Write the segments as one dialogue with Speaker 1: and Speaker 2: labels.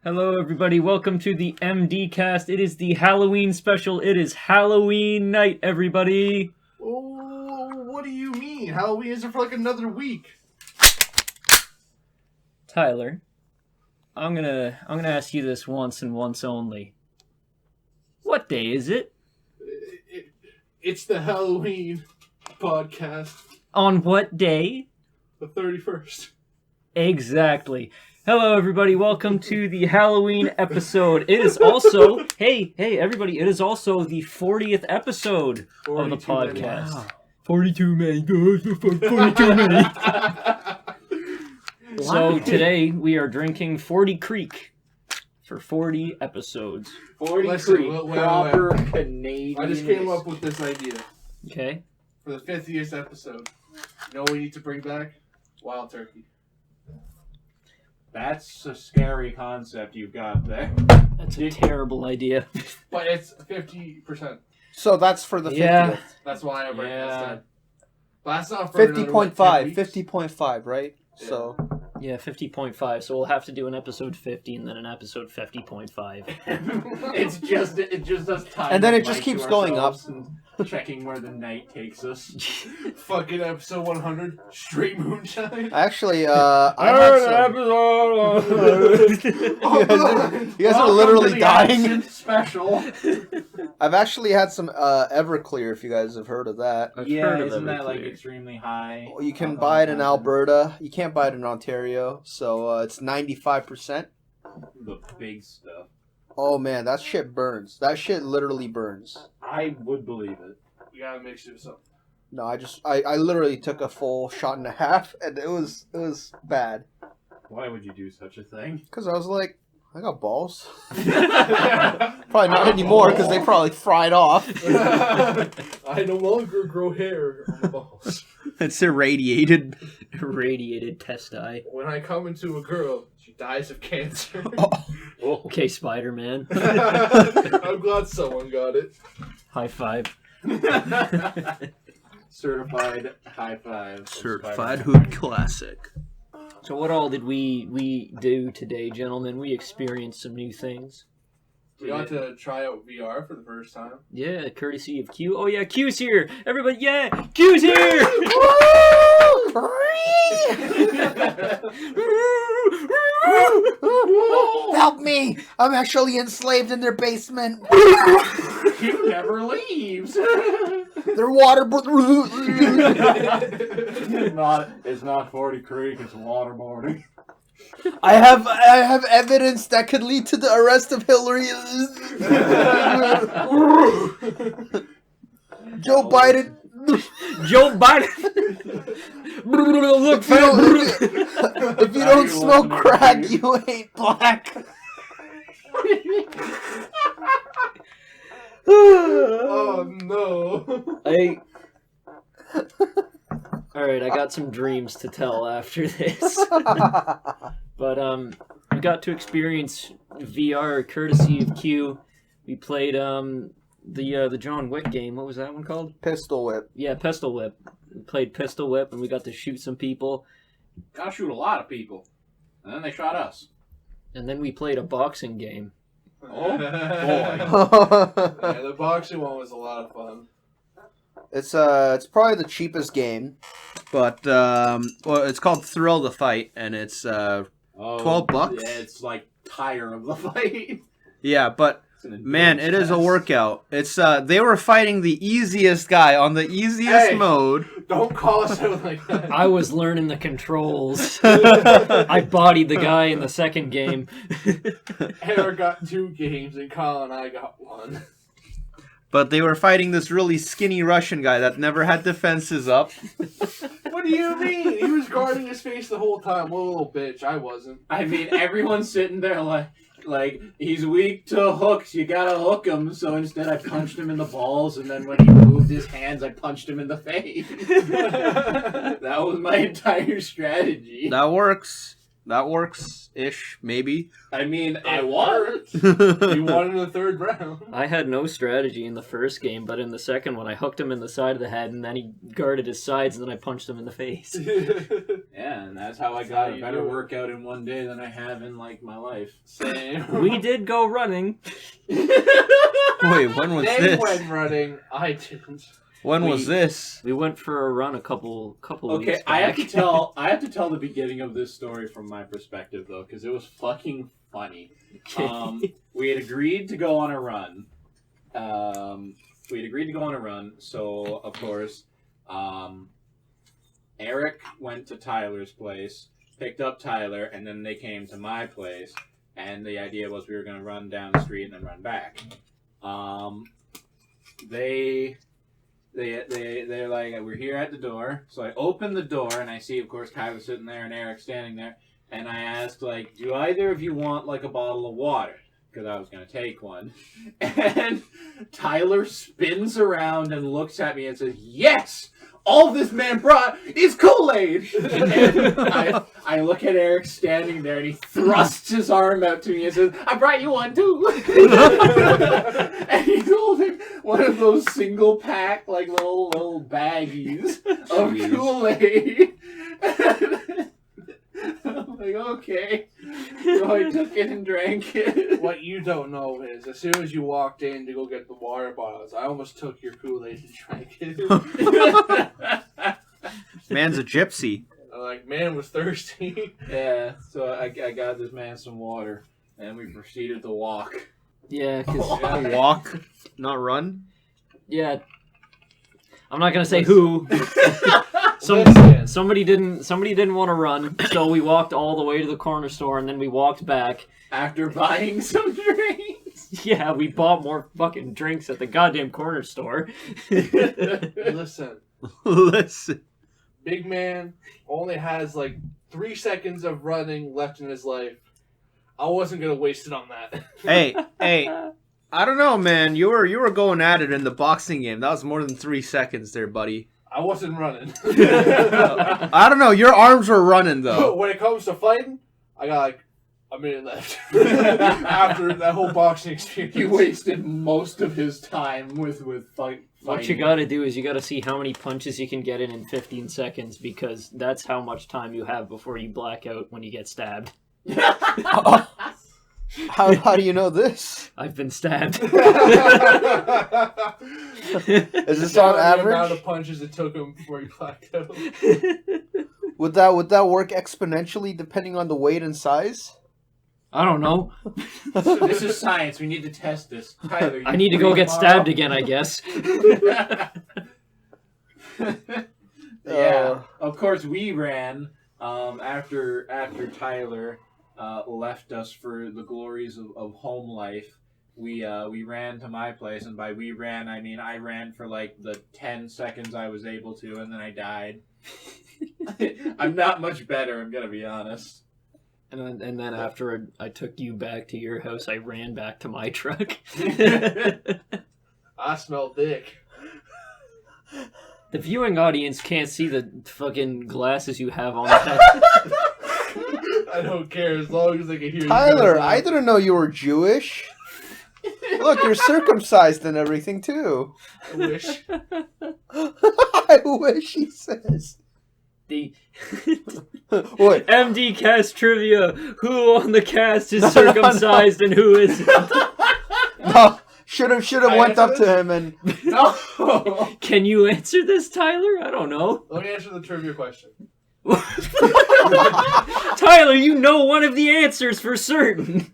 Speaker 1: Hello, everybody. Welcome to the MD Cast. It is the Halloween special. It is Halloween night, everybody.
Speaker 2: Oh, what do you mean? Halloween isn't for like another week.
Speaker 1: Tyler, I'm gonna ask you this once and once only. What day is it?
Speaker 2: It's the Halloween podcast.
Speaker 1: On what day?
Speaker 2: The 31st.
Speaker 1: Exactly. Hello, everybody. Welcome to the Halloween episode. It is also, hey, everybody, it is also the 40th episode of the podcast. Wow. 42 many. 42 many. So today we are drinking 40 Creek for 40 episodes.
Speaker 3: 40 Creek, proper Canadian.
Speaker 2: I just came up with this idea.
Speaker 1: Okay.
Speaker 2: For the 50th episode. You know what we need to bring back? Wild turkey.
Speaker 3: That's a scary concept you've got there.
Speaker 1: That's a terrible idea.
Speaker 2: But it's 50%.
Speaker 4: So that's for the 50th.
Speaker 1: Yeah.
Speaker 2: That's why I bring this time. But that's not for
Speaker 4: 50.5. 50.5, right?
Speaker 2: Yeah.
Speaker 4: So.
Speaker 1: Yeah, 50.5. So we'll have to do an episode 50 and then an episode 50.5.
Speaker 3: It's just us time.
Speaker 4: And then it just keeps going up.
Speaker 3: And checking where the night takes us.
Speaker 2: Fucking episode 100. Straight moonshine.
Speaker 4: Actually, I had some... You guys are literally dying.
Speaker 3: Special.
Speaker 4: I've actually had some Everclear, if you guys have heard of that.
Speaker 3: Yeah, isn't that like extremely high?
Speaker 4: You can buy it in Alberta. You can't buy it in Ontario. So it's 95%.
Speaker 3: The big stuff.
Speaker 4: Oh man, that shit burns. That shit literally burns.
Speaker 3: I would believe it.
Speaker 2: We gotta mix it with something.
Speaker 4: No, I literally took a full shot and a half, and it was bad.
Speaker 3: Why would you do such a thing?
Speaker 4: Because I was like, I got balls. Probably not anymore, because they probably fried off.
Speaker 2: I no longer grow hair on the balls.
Speaker 4: It's irradiated.
Speaker 1: Irradiated testi.
Speaker 2: When I come into a girl, she dies of cancer.
Speaker 4: Oh.
Speaker 1: Okay, Spider-Man.
Speaker 2: I'm glad someone got it.
Speaker 1: High five.
Speaker 3: Certified high five.
Speaker 4: Certified Hood Classic.
Speaker 1: So what all did we do today, gentlemen? We experienced some new things.
Speaker 2: We got to try out VR for the first time.
Speaker 1: Yeah, courtesy of Q. Oh yeah, Q's here! Everybody, yeah! Q's here!
Speaker 4: Help me! I'm actually enslaved in their basement.
Speaker 3: He never leaves.
Speaker 4: Their water...
Speaker 3: It's not 40 Creek, it's waterboarding.
Speaker 4: I have evidence that could lead to the arrest of Hillary. Joe Biden.
Speaker 1: Joe Biden! Look,
Speaker 4: If you don't smoke crack, you ain't black.
Speaker 2: Oh no.
Speaker 1: Alright, I got some dreams to tell after this. But we got to experience VR courtesy of Q. We played the John Wick game. What was that one called?
Speaker 4: Pistol Whip.
Speaker 1: Yeah, Pistol Whip. We played Pistol Whip and we got to shoot some people.
Speaker 3: Gotta shoot a lot of people. And then they shot us.
Speaker 1: And then we played a boxing game.
Speaker 3: Oh boy.
Speaker 2: Yeah, the boxing one was a lot of fun.
Speaker 4: It's probably the cheapest game, but it's called Thrill the Fight, and it's $12.
Speaker 3: Yeah, it's like tire of the fight.
Speaker 4: Yeah, but man, it is a workout. It's they were fighting the easiest guy on the easiest mode.
Speaker 2: Don't call us out like that.
Speaker 1: I was learning the controls. I bodied the guy in the second game.
Speaker 2: Eric got 2 games and Kyle and I got 1.
Speaker 4: But they were fighting this really skinny Russian guy that never had defenses up.
Speaker 2: What do you mean? He was guarding his face the whole time. What a little bitch. I wasn't.
Speaker 3: I mean, everyone's sitting there like he's weak to hooks. You gotta hook him. So instead, I punched him in the balls, and then when he moved his hands, I punched him in the face. That was my entire strategy.
Speaker 4: That works. That works-ish, maybe.
Speaker 3: I mean, it worked.
Speaker 2: You won in the 3rd round.
Speaker 1: I had no strategy in the first game, but in the second one, I hooked him in the side of the head, and then he guarded his sides, and then I punched him in the face.
Speaker 3: Yeah, and that's how I got a better workout in one day than I have in like my life.
Speaker 2: Same.
Speaker 1: We did go running.
Speaker 4: Wait, when was
Speaker 2: They
Speaker 4: this?
Speaker 2: went running. I didn't.
Speaker 4: When was this?
Speaker 1: We went for a run a couple
Speaker 3: Okay,
Speaker 1: weeks back.
Speaker 3: I have to tell the beginning of this story from my perspective though, because it was fucking funny. We had agreed to go on a run. So of course, Eric went to Tyler's place, picked up Tyler, and then they came to my place. And the idea was we were going to run down the street and then run back. They're like, we're here at the door. So I open the door and I see, of course, Tyler sitting there and Eric standing there. And I asked, like, do either of you want, like, a bottle of water? Because I was going to take one. And Tyler spins around and looks at me and says, yes! All this man brought is Kool-Aid! And I look at Eric standing there and he thrusts his arm out to me and says, I brought you one too! And he's holding one of those single pack, like little baggies of Kool-Aid. I'm like, okay. So I took it and drank it.
Speaker 2: What you don't know is, as soon as you walked in to go get the water bottles, I almost took your Kool-Aid and drank it.
Speaker 4: Man's a gypsy.
Speaker 2: Like, man was thirsty.
Speaker 3: Yeah, so I got this man some water, and we proceeded to walk.
Speaker 1: Yeah, because
Speaker 4: Walk, not run.
Speaker 1: yeah, I'm not gonna say who.
Speaker 2: Listen.
Speaker 1: Somebody didn't want to run, so we walked all the way to the corner store, and then we walked back.
Speaker 3: After buying some drinks.
Speaker 1: Yeah, we bought more fucking drinks at the goddamn corner store.
Speaker 2: Listen.
Speaker 4: Listen.
Speaker 2: Big man only has like 3 seconds of running left in his life. I wasn't gonna waste it on that.
Speaker 4: Hey, I don't know, man. You were going at it in the boxing game. That was more than 3 seconds there, buddy.
Speaker 2: I wasn't running.
Speaker 4: I don't know. Your arms were running though.
Speaker 2: When it comes to fighting, I got like a minute left. After that whole boxing experience,
Speaker 3: He wasted most of his time with fighting.
Speaker 1: What you gotta do is you gotta see how many punches you can get in 15 seconds, because that's how much time you have before you black out when you get stabbed.
Speaker 4: How do you know this?
Speaker 1: I've been stabbed.
Speaker 4: Is this on
Speaker 2: The amount
Speaker 4: average?
Speaker 2: of punches it took him before he blacked out.
Speaker 4: Would that work exponentially depending on the weight and size?
Speaker 1: I don't know.
Speaker 3: So this is science. We need to test this. Tyler,
Speaker 1: I need to go get stabbed again, I guess.
Speaker 3: Yeah. Of course, we ran after Tyler left us for the glories of home life. We ran to my place, and by we ran, I mean I ran for like the 10 seconds I was able to, and then I died. I'm not much better, I'm gonna be honest.
Speaker 1: And then after I took you back to your house, I ran back to my truck.
Speaker 2: I smell dick.
Speaker 1: The viewing audience can't see the fucking glasses you have on.
Speaker 2: I don't care as long as they can hear you.
Speaker 4: Tyler, I didn't know you were Jewish. Look, you're circumcised and everything too.
Speaker 2: I wish.
Speaker 4: I wish, he says.
Speaker 1: The
Speaker 4: What?
Speaker 1: MD cast trivia. Who on the cast is circumcised and who isn't?
Speaker 4: No, should have
Speaker 2: I
Speaker 4: went up
Speaker 2: answer
Speaker 4: to him and.
Speaker 3: No.
Speaker 1: Can you answer this, Tyler? I don't know.
Speaker 2: Let me answer the trivia question.
Speaker 1: Tyler, you know one of the answers for certain.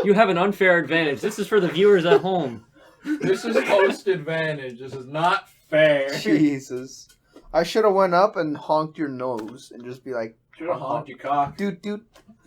Speaker 1: You have an unfair advantage. This is for the viewers at home.
Speaker 3: This is host advantage. This is not fair.
Speaker 4: Jesus. I should have went up and honked your nose and just be like,
Speaker 3: Should have honked your cock.
Speaker 4: dude.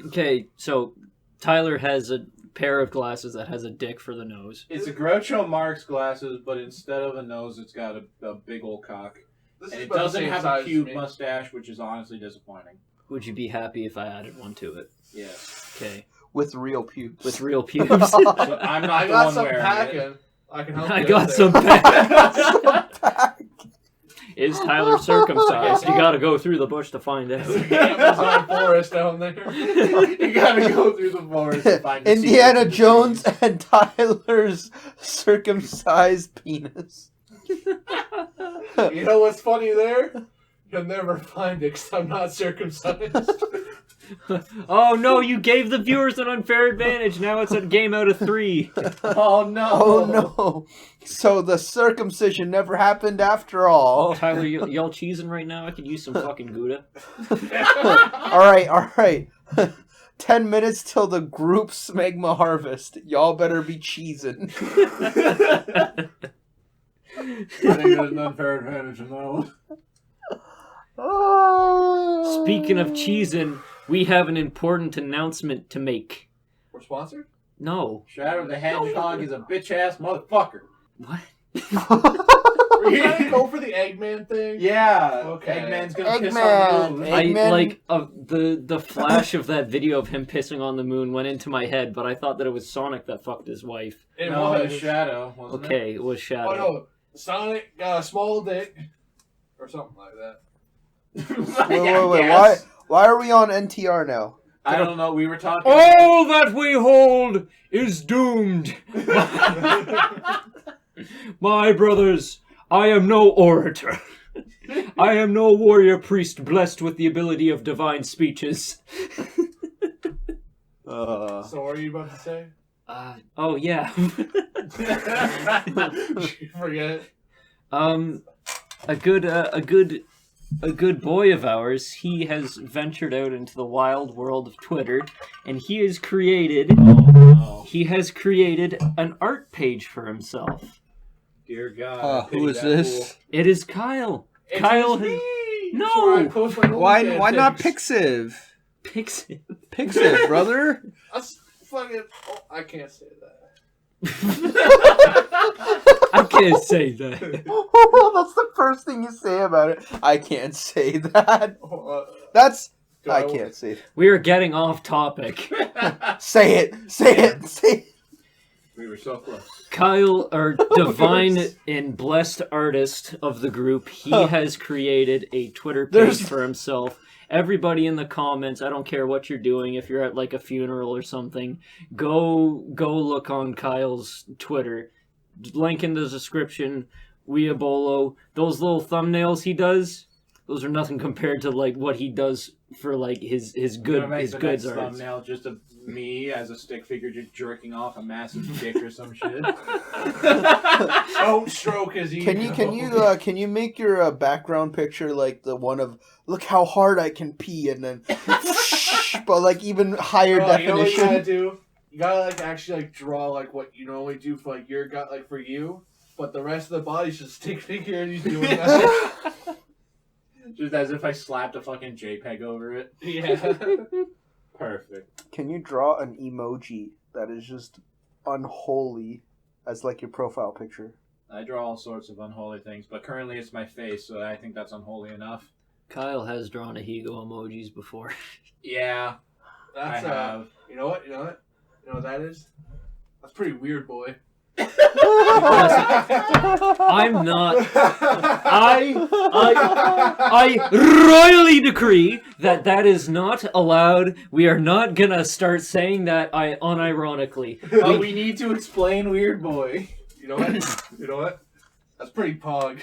Speaker 1: Okay, so Tyler has a pair of glasses that has a dick for the nose.
Speaker 3: It's a Groucho Marx glasses, but instead of a nose, it's got a big old cock.
Speaker 2: This
Speaker 3: And
Speaker 2: is
Speaker 3: it
Speaker 2: about the
Speaker 3: doesn't
Speaker 2: same
Speaker 3: have
Speaker 2: size
Speaker 3: a
Speaker 2: as
Speaker 3: cute
Speaker 2: me.
Speaker 3: mustache, which is honestly disappointing.
Speaker 1: Would you be happy if I added one to it?
Speaker 3: Yes.
Speaker 1: Okay.
Speaker 4: With real pubes.
Speaker 1: With real pubes.
Speaker 3: But I'm not
Speaker 2: I
Speaker 3: the
Speaker 2: got
Speaker 3: one
Speaker 2: some
Speaker 3: wearing
Speaker 2: packing.
Speaker 3: it.
Speaker 2: I can help
Speaker 1: I
Speaker 2: you
Speaker 1: got
Speaker 2: out
Speaker 1: some
Speaker 2: there.
Speaker 1: back. Is Tyler circumcised? You gotta go through the bush to find out.
Speaker 2: Amazon forest down there.
Speaker 3: You gotta go through the forest to find the
Speaker 4: Indiana
Speaker 3: secret.
Speaker 4: Jones and Tyler's circumcised penis.
Speaker 2: You know what's funny there? You'll never find it because I'm not circumcised.
Speaker 1: Oh no, you gave the viewers an unfair advantage. Now it's a game out of 3.
Speaker 3: Oh no!
Speaker 4: Oh no! So the circumcision never happened after all.
Speaker 1: Tyler, y'all cheesing right now? I could use some fucking Gouda.
Speaker 4: All right. 10 minutes till the group smegma harvest. Y'all better be cheesing.
Speaker 3: I think there's an unfair advantage in that one.
Speaker 4: Oh.
Speaker 1: Speaking of cheesing, we have an important announcement to make.
Speaker 2: We're sponsored?
Speaker 1: No.
Speaker 3: Shadow the Hedgehog is a bitch-ass motherfucker.
Speaker 1: What?
Speaker 2: We're gonna go for the Eggman thing?
Speaker 3: Yeah.
Speaker 2: Okay.
Speaker 3: Eggman's gonna piss
Speaker 4: Eggman.
Speaker 3: on the moon.
Speaker 1: I
Speaker 4: Eggman.
Speaker 1: like the flash of that video of him pissing on the moon went into my head, but I thought that it was Sonic that fucked his wife.
Speaker 2: It
Speaker 3: No,
Speaker 2: was.
Speaker 3: it was Shadow, wasn't it?
Speaker 1: Okay, it was Shadow.
Speaker 2: Oh no, Sonic got a small dick. Or something like that.
Speaker 4: Wait. Why are we on NTR now?
Speaker 3: I don't know. We were talking.
Speaker 1: All that we hold is doomed. My brothers, I am no orator. I am no warrior priest blessed with the ability of divine speeches.
Speaker 2: So what are you about to say?
Speaker 1: Oh yeah.
Speaker 2: You forget.
Speaker 1: A good boy of ours, he has ventured out into the wild world of Twitter, and he has created an art page for himself.
Speaker 3: Dear God.
Speaker 4: Who is this?
Speaker 1: It is Kyle.
Speaker 2: It's
Speaker 1: Kyle
Speaker 2: me!
Speaker 1: has
Speaker 2: That's where I
Speaker 1: no
Speaker 2: post my
Speaker 4: Why
Speaker 2: OnlyFans
Speaker 4: not
Speaker 2: pics.
Speaker 4: Pixiv?
Speaker 1: Pixie.
Speaker 4: Pixiv, brother.
Speaker 2: That's fucking. Oh, I can't say that.
Speaker 1: I can't say that.
Speaker 4: That's the first thing you say about it. I can't say that. That's. I can't say it.
Speaker 1: We are getting off topic.
Speaker 4: Say it. Say it. Say it.
Speaker 3: We were so close.
Speaker 1: Kyle, our divine and blessed artist of the group, he has created a Twitter page for himself. Everybody in the comments, I don't care what you're doing, if you're at like a funeral or something, go look on Kyle's Twitter. Link in the description. Weeabolo. Those little thumbnails he does, those are nothing compared to like what he does for like his goods arts.
Speaker 3: Thumbnail just of me as a stick figure just jerking off a massive dick or some shit.
Speaker 2: Don't stroke his ego.
Speaker 4: Can you make your background picture like the one of look how hard I can pee and then but like even higher
Speaker 2: You know
Speaker 4: definition.
Speaker 2: what you gotta do? You gotta like actually like draw like what you normally do for like your gut like for you, but the rest of the body's just stick figure and he's doing that.
Speaker 3: Just as if I slapped a fucking JPEG over it.
Speaker 2: Yeah.
Speaker 3: Perfect.
Speaker 4: Can you draw an emoji that is just unholy as like your profile picture?
Speaker 3: I draw all sorts of unholy things, but currently it's my face, so I think that's unholy enough.
Speaker 1: Kyle has drawn a Higo emojis before.
Speaker 3: Yeah,
Speaker 2: That's
Speaker 3: I have.
Speaker 2: You know what? You know what that is? That's pretty weird, boy.
Speaker 1: I'm not. I royally decree that is not allowed. We are not gonna start saying that unironically.
Speaker 3: But we need to explain Weird Boy.
Speaker 2: You know what? You know what? That's pretty pog.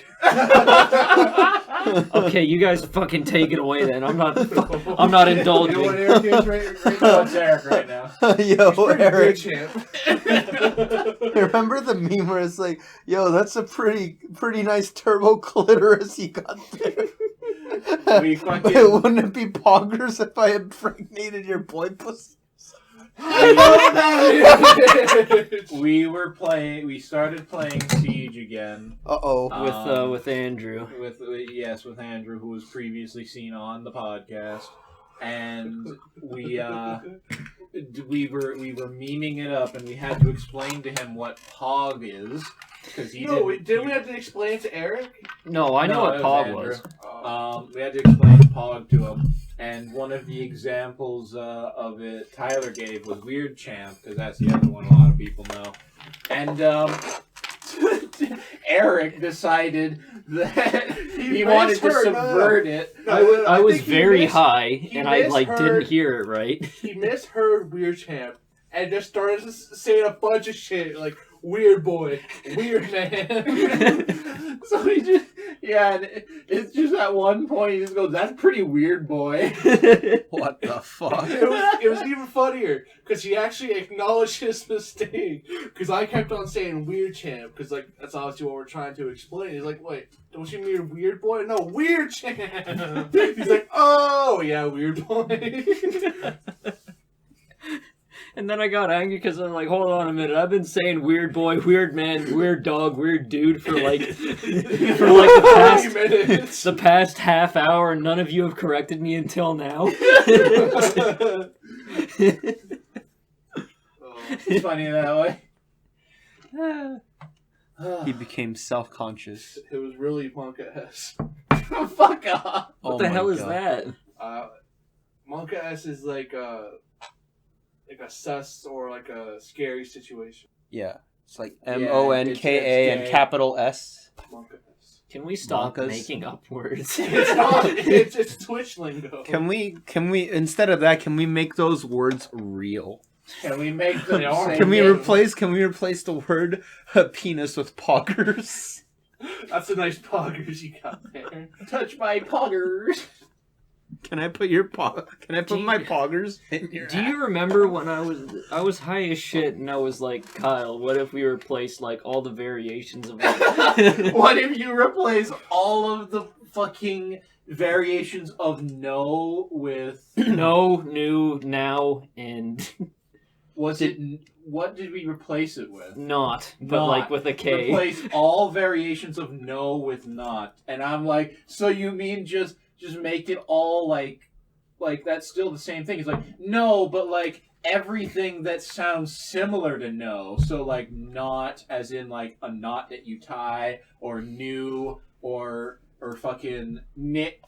Speaker 1: Okay, you guys fucking take it away then. I'm not
Speaker 2: You know what
Speaker 1: indulging.
Speaker 2: Eric is right now?
Speaker 3: It's Eric right now.
Speaker 4: Yo,
Speaker 2: Pretty
Speaker 4: Eric.
Speaker 2: good, champ.
Speaker 4: Remember the meme where it's like, yo, that's a pretty nice turbo clitoris you got there.
Speaker 3: We fucking-
Speaker 4: But wouldn't it be poggers if I impregnated your boy pussy?
Speaker 3: We started playing Siege again.
Speaker 4: Uh-oh.
Speaker 1: With Andrew.
Speaker 3: With Andrew, who was previously seen on the podcast, and we were memeing it up, and we had to explain to him what Pog is because he
Speaker 2: didn't we have to explain it to Eric?
Speaker 1: No, I know what
Speaker 3: it
Speaker 1: Pog
Speaker 3: Andrew.
Speaker 1: was.
Speaker 3: We had to explain Pog to him, and one of the examples of it Tyler gave was Weird Champ, because that's the other one a lot of people know. And Eric decided that he wanted to subvert it.
Speaker 1: I was
Speaker 2: think he
Speaker 1: very high, and I
Speaker 2: misheard-
Speaker 1: didn't hear it right.
Speaker 2: He misheard Weird Champ and just started saying a bunch of shit like weird boy, weird man.
Speaker 3: So he just, and it's just at one point he just goes, "That's pretty weird, boy."
Speaker 4: What the fuck?
Speaker 2: It was even funnier because he actually acknowledged his mistake. Because I kept on saying weird champ because like that's obviously what we're trying to explain. He's like, wait, don't you mean weird boy? No, weird champ. He's like, oh yeah, weird boy.
Speaker 1: And then I got angry because I'm like, hold on a minute. I've been saying weird boy, weird man, weird dog, weird dude for like the past half hour, and none of you have corrected me until now.
Speaker 3: It's funny that way.
Speaker 4: He became self-conscious.
Speaker 2: It was really Monka S.
Speaker 3: Fuck off.
Speaker 1: What the hell is that?
Speaker 2: Monka S is like a sus or like a scary situation.
Speaker 4: Yeah. It's like
Speaker 3: Yeah,
Speaker 4: MONKA and
Speaker 3: it's
Speaker 4: capital S.
Speaker 2: Monka S.
Speaker 1: Can we stop
Speaker 4: Monkas.
Speaker 1: making up words?
Speaker 2: It's not. It's Twitch lingo.
Speaker 4: Can we instead of that, can we make those words real?
Speaker 3: Can we make the
Speaker 4: Can we replace the word penis with poggers?
Speaker 2: That's a nice poggers you got there.
Speaker 3: touch my poggers?
Speaker 4: Can I put my poggers in your
Speaker 1: Do you remember when I was high as shit and I was like, Kyle, what if we replaced like all the variations of it?
Speaker 3: What if you replace all of the fucking variations of no with
Speaker 1: No, new, now, and
Speaker 3: what did we replace it with?
Speaker 1: not, but
Speaker 3: Not.
Speaker 1: like with a K.
Speaker 3: Replace all variations of no with not. And I'm like, so you mean just make it all like that's still the same thing. It's like, no, but like everything that sounds similar to no. So like not as in like a knot that you tie, or new, or fucking knit.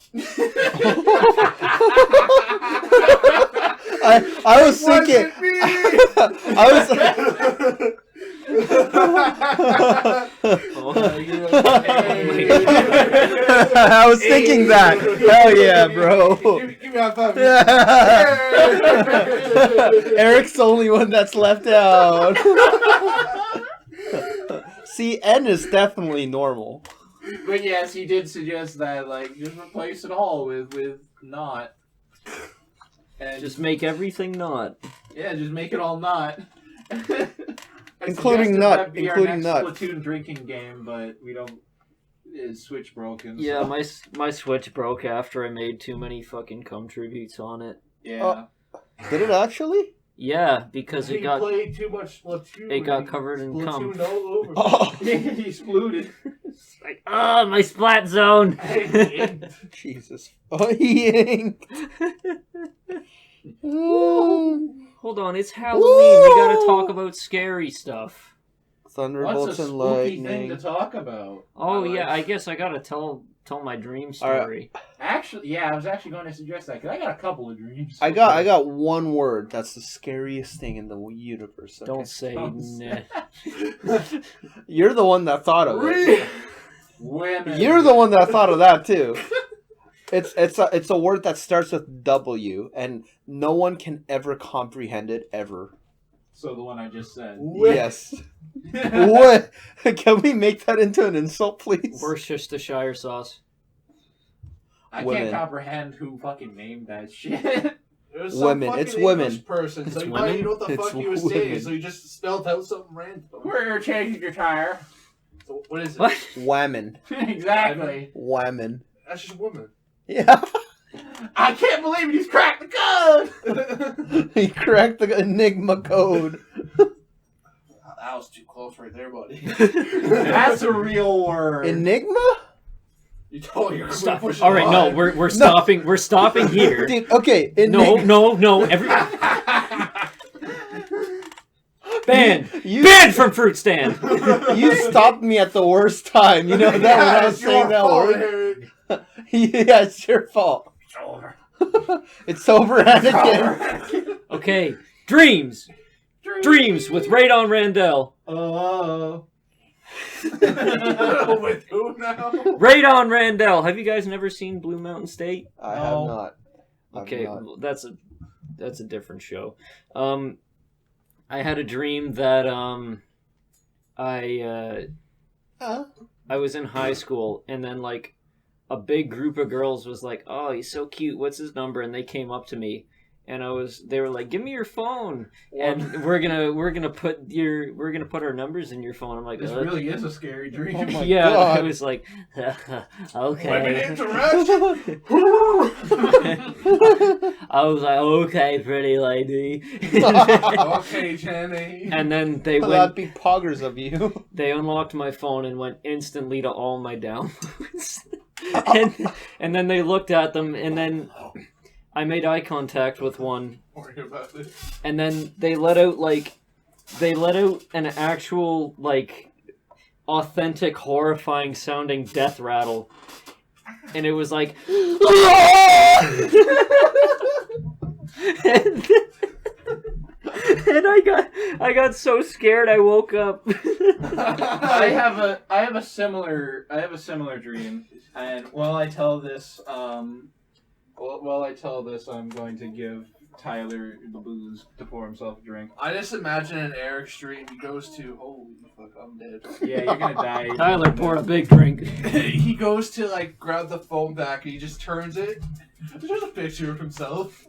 Speaker 4: I was thinking I was thinking that. Hell yeah, bro.
Speaker 2: Give me a five.
Speaker 4: Eric's the only one that's left out. See, N is definitely normal.
Speaker 3: But yes, he did suggest that like just replace it all with not. And
Speaker 1: Just make everything not.
Speaker 3: yeah, just make it all not.
Speaker 4: Including nut, including nut.
Speaker 3: Splatoon drinking game, but we don't. It's Switch broken.
Speaker 1: Yeah,
Speaker 3: so.
Speaker 1: my Switch broke after I made too many fucking cum tributes on it.
Speaker 3: Yeah.
Speaker 4: Did it actually?
Speaker 1: Yeah, because
Speaker 2: He
Speaker 1: it got
Speaker 2: played too much Splatoon.
Speaker 1: it got covered in cum.
Speaker 2: Splatoon all over.
Speaker 4: Oh,
Speaker 3: He splooted.
Speaker 1: It's like, oh, my splat zone.
Speaker 4: Jesus. Oh, he inked.
Speaker 1: Hold on, it's Halloween. We gotta talk about scary stuff.
Speaker 4: Thunderbolts
Speaker 3: What's a
Speaker 4: and
Speaker 3: spooky thing to
Speaker 4: lightning.
Speaker 3: talk about?
Speaker 1: Oh
Speaker 3: Like-
Speaker 1: yeah, I guess I gotta tell my dream
Speaker 4: All right.
Speaker 1: story.
Speaker 3: Actually, yeah, I was actually going to suggest that because I got a couple of dreams.
Speaker 4: I got one word. That's the scariest thing in the universe. Okay?
Speaker 1: Don't say
Speaker 3: Don't
Speaker 1: nah.
Speaker 4: You're the one that thought of it.
Speaker 3: Women.
Speaker 4: You're the one that thought of that too. It's a word that starts with W, and no one can ever comprehend it ever.
Speaker 3: So the one I just said.
Speaker 4: Yes. What? Can we make that into an insult, please?
Speaker 1: Worcestershire sauce.
Speaker 3: I
Speaker 4: Women.
Speaker 3: can't comprehend who fucking named that shit.
Speaker 2: It was some
Speaker 4: Women,
Speaker 2: fucking
Speaker 4: it's women.
Speaker 2: English person. So
Speaker 1: It's
Speaker 2: you
Speaker 1: women?
Speaker 2: probably know what the
Speaker 4: It's
Speaker 2: fuck he was
Speaker 4: women.
Speaker 2: saying, so he just spelled out something random.
Speaker 3: We're changing your tire.
Speaker 2: So what is it?
Speaker 1: What?
Speaker 4: Whammon.
Speaker 3: Exactly.
Speaker 4: Whammon.
Speaker 2: That's just woman.
Speaker 4: Yeah.
Speaker 3: I can't believe he's cracked the code.
Speaker 4: He cracked the Enigma code.
Speaker 2: That was too close right there, buddy.
Speaker 3: That's a real word.
Speaker 4: Enigma?
Speaker 2: You told me you're
Speaker 1: Stop.
Speaker 2: pushing
Speaker 1: All right, no,
Speaker 2: line.
Speaker 1: we're stopping. We're stopping here.
Speaker 4: Dude, okay.
Speaker 1: No,
Speaker 4: Enigma.
Speaker 1: no. Every banned.
Speaker 4: You,
Speaker 1: Banned from fruit stand.
Speaker 4: you stopped me at the worst time. You know that when I was
Speaker 2: it's your
Speaker 4: saying that
Speaker 2: fault,
Speaker 4: word?
Speaker 2: Eric.
Speaker 4: Yeah, it's your fault.
Speaker 3: It's over.
Speaker 4: It's over, Anakin.
Speaker 1: Okay, dreams. Dreams with Radon Randell.
Speaker 3: Oh.
Speaker 2: With who now?
Speaker 1: Radon Randell. Have you guys never seen Blue Mountain State?
Speaker 4: I have
Speaker 3: No.
Speaker 4: not. I've
Speaker 1: Okay,
Speaker 4: not.
Speaker 1: well, that's a different show. I had a dream that I was in high school, and then like a big group of girls was like, "Oh, he's so cute. What's his number?" And they came up to me, and they were like, "Give me your phone, and we're gonna put our numbers in your phone." I'm like,
Speaker 3: This really is a scary dream.
Speaker 4: Oh my
Speaker 1: yeah.
Speaker 4: God.
Speaker 1: I was like, okay.
Speaker 2: Let me interact.
Speaker 1: I was like, okay, pretty lady.
Speaker 2: Okay, Jenny.
Speaker 1: And then they
Speaker 4: That'd
Speaker 1: went.
Speaker 4: be poggers of you.
Speaker 1: They unlocked my phone and went instantly to all my downloads. and then they looked at them, and then I made eye contact with one,
Speaker 2: Don't worry about it.
Speaker 1: and then they let out an actual like authentic horrifying sounding death rattle, and it was like and I got so scared I woke up.
Speaker 3: I have a similar dream, and while I tell this, I'm going to give Tyler the booze to pour himself a drink.
Speaker 2: I just imagine an Eric stream. He goes to, holy fuck, I'm dead.
Speaker 3: Yeah, you're gonna die.
Speaker 1: Tyler poured a big drink.
Speaker 2: He goes to like grab the phone back and he just turns it. There's a picture of himself.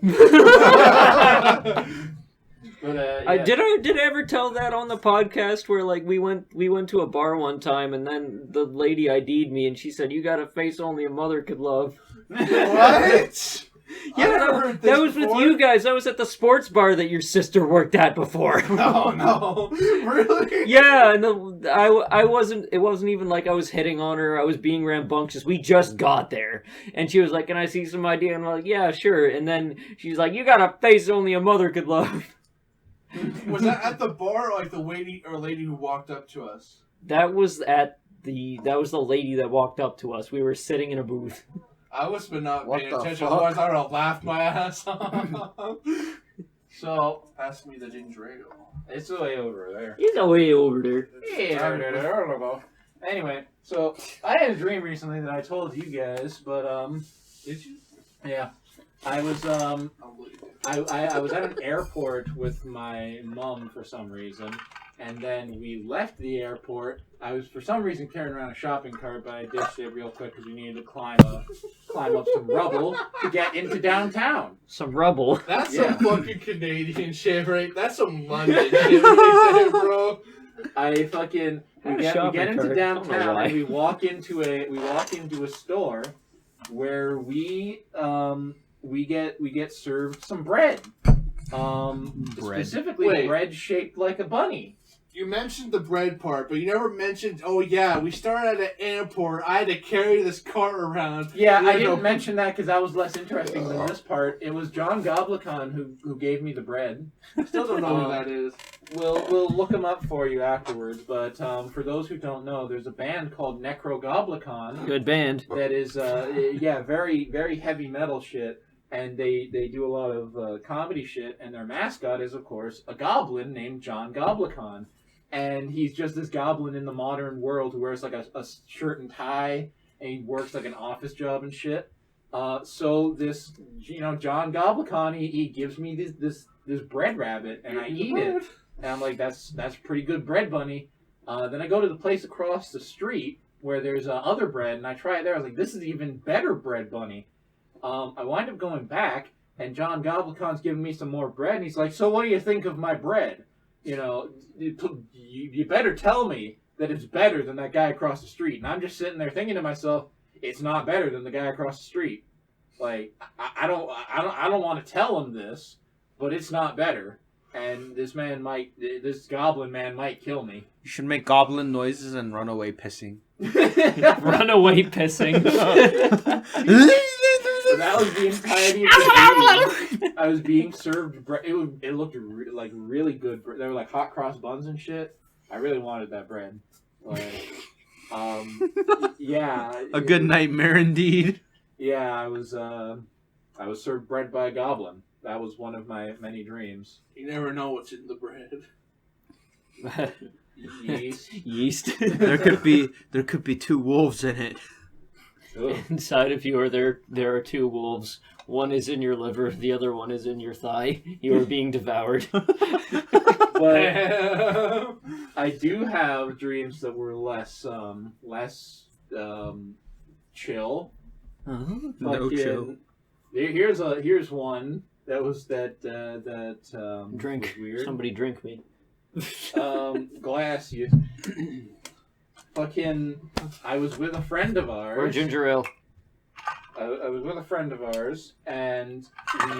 Speaker 3: But yeah.
Speaker 1: Did I ever tell that on the podcast where like we went to a bar one time, and then the lady ID'd me and she said, "You got a face only a mother could love."
Speaker 2: What?
Speaker 1: Yeah, that was with you guys. That was at the sports bar that your sister worked at before.
Speaker 2: Oh no, really?
Speaker 1: Yeah, and I wasn't. It wasn't even like I was hitting on her. I was being rambunctious. We just got there, and she was like, "Can I see some ID?" And I'm like, "Yeah, sure." And then she's like, "You got a face only a mother could love."
Speaker 2: Was that at the bar or like the lady who walked up to us?
Speaker 1: That was the lady that walked up to us. We were sitting in a booth.
Speaker 2: I was been not
Speaker 4: What
Speaker 2: paying
Speaker 4: the
Speaker 2: attention.
Speaker 4: fuck?
Speaker 2: Otherwise, I would have laughed my ass off. So, pass me the ginger ale.
Speaker 3: It's way over there.
Speaker 1: He's way over there.
Speaker 3: Yeah. Anyway, so I had a dream recently that I told you guys, but
Speaker 2: Did you?
Speaker 3: yeah, I was
Speaker 2: I'll look at it.
Speaker 3: I was at an airport with my mom for some reason, and then we left the airport. I was for some reason carrying around a shopping cart, but I ditched it real quick because we needed to climb up some rubble to get into downtown.
Speaker 1: Some rubble.
Speaker 2: That's
Speaker 3: Yeah.
Speaker 2: some fucking Canadian shit, right? That's some London shit right there, bro.
Speaker 3: I fucking
Speaker 1: I have a
Speaker 3: we
Speaker 1: shopping
Speaker 3: get into
Speaker 1: cart. I don't know
Speaker 3: downtown
Speaker 1: why.
Speaker 3: and we walk into a store where we get served some bread.
Speaker 4: Bread.
Speaker 3: Specifically
Speaker 2: Wait.
Speaker 3: bread shaped like a bunny.
Speaker 2: You mentioned the bread part, but you never mentioned, oh yeah, we started at an airport. I had to carry this cart around.
Speaker 3: Yeah,
Speaker 2: You
Speaker 3: I
Speaker 2: had
Speaker 3: didn't
Speaker 2: to-
Speaker 3: mention that because that was less interesting than this part. It was John Goblicon who gave me the bread.
Speaker 2: Still don't know who that is.
Speaker 3: We'll look him up for you afterwards. But for those who don't know, there's a band called Necro Goblicon
Speaker 1: Good band.
Speaker 3: that is very very heavy metal shit, and they do a lot of comedy shit. And their mascot is of course a goblin named John Goblicon. And he's just this goblin in the modern world who wears like a shirt and tie, and he works like an office job and shit. So this, John Goblicon, he gives me this bread rabbit, and I eat it, and I'm like, that's pretty good bread, bunny. Then I go to the place across the street where there's other bread, and I try it there. I was like, this is even better bread, bunny. I wind up going back, and John Goblicon's giving me some more bread, and he's like, so what do you think of my bread? You better tell me that it's better than that guy across the street. And I'm just sitting there thinking to myself, it's not better than the guy across the street. Like, I don't want to tell him this, but it's not better. And this goblin man might kill me.
Speaker 5: You should make goblin noises and run away pissing.
Speaker 1: Runaway pissing.
Speaker 3: So that was the entirety of the dream. I was being served bread. It looked like really good. They were like hot cross buns and shit. I really wanted that bread. Like, yeah.
Speaker 5: A good nightmare indeed.
Speaker 3: Yeah, I was served bread by a goblin. That was one of my many dreams.
Speaker 2: You never know what's in the bread.
Speaker 3: Yeast.
Speaker 5: There could be two wolves in it.
Speaker 3: Ugh.
Speaker 1: Inside of you, there are two wolves. One is in your liver, the other one is in your thigh. You are being devoured.
Speaker 3: But I do have dreams that were less chill.
Speaker 5: No
Speaker 3: Fucking-
Speaker 5: chill.
Speaker 3: Here's one that was
Speaker 1: Drink.
Speaker 3: was weird.
Speaker 1: Somebody drink me.
Speaker 3: Glass you. Fucking, I was with a friend of ours.
Speaker 1: Or ginger ale.
Speaker 3: I was with a friend of ours, and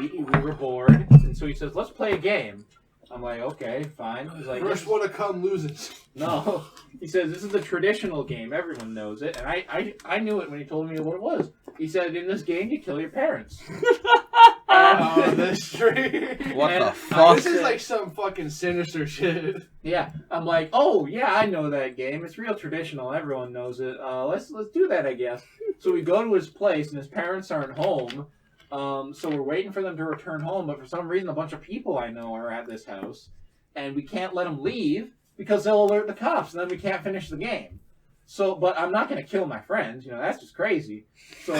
Speaker 3: we were bored, and so he says, "Let's play a game." I'm like, "Okay, fine." He's like,
Speaker 2: First one to come loses.
Speaker 3: "No." He says, "This is the traditional game. Everyone knows it." And I knew it when he told me what it was. He said, "In this game, you kill your parents."
Speaker 2: Oh, that's straight.
Speaker 5: What
Speaker 3: And
Speaker 5: the
Speaker 3: I
Speaker 5: fuck?
Speaker 2: This is like some fucking sinister shit.
Speaker 3: Yeah, I'm like, "Oh yeah, I know that game. It's real traditional. Everyone knows it. Let's do that, I guess." So we go to his place, and his parents aren't home. So we're waiting for them to return home, but for some reason, a bunch of people I know are at this house, and we can't let them leave because they'll alert the cops, and then we can't finish the game. So, but I'm not gonna kill my friends. You know, that's just crazy. So,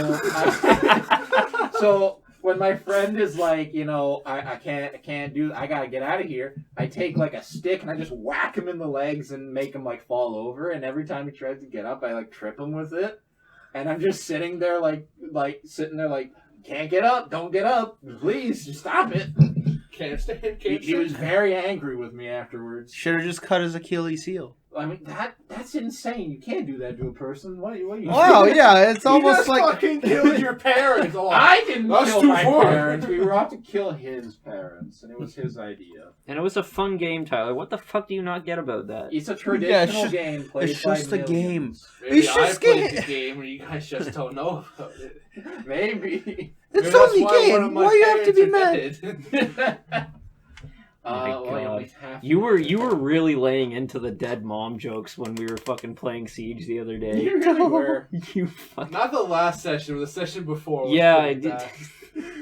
Speaker 3: so when my friend is like, you know, I can't do, I gotta get out of here. I take like a stick and I just whack him in the legs and make him like fall over. And every time he tries to get up, I like trip him with it. And I'm just sitting there like sitting there like, can't get up, don't get up, please, just stop it.
Speaker 2: Can't stand.
Speaker 3: He was very angry with me afterwards.
Speaker 5: Should have just cut his Achilles heel.
Speaker 3: I mean, that's insane. You can't do that to a person. What are you
Speaker 5: Wow, yeah, it's
Speaker 2: He
Speaker 5: almost
Speaker 2: just
Speaker 5: like
Speaker 2: fucking killed your parents. Oh,
Speaker 3: I didn't
Speaker 2: That's
Speaker 3: kill
Speaker 2: too
Speaker 3: my
Speaker 2: far.
Speaker 3: parents. We were out to kill his parents, and it was his idea.
Speaker 1: And it was a fun game, Tyler. What the fuck do you not get about that?
Speaker 3: It's a traditional
Speaker 5: just-
Speaker 3: game played
Speaker 5: it's
Speaker 3: by
Speaker 5: just a
Speaker 3: millions.
Speaker 2: maybe
Speaker 5: It's
Speaker 2: I
Speaker 5: just
Speaker 2: played
Speaker 5: game.
Speaker 2: the game and you guys just don't know about it.
Speaker 3: Maybe.
Speaker 2: Maybe
Speaker 5: it's
Speaker 2: that's
Speaker 5: only
Speaker 2: why one of
Speaker 5: game.
Speaker 2: my
Speaker 5: Why you have to be
Speaker 2: parents
Speaker 5: mad?
Speaker 2: are dead.
Speaker 1: My
Speaker 3: Well,
Speaker 1: God.
Speaker 3: only half-
Speaker 1: You were really laying into the dead mom jokes when we were fucking playing Siege the other day.
Speaker 3: You really were.
Speaker 1: You fucking...
Speaker 2: Not the last session, but the session before. Was
Speaker 1: Yeah, I
Speaker 2: pretty
Speaker 1: did.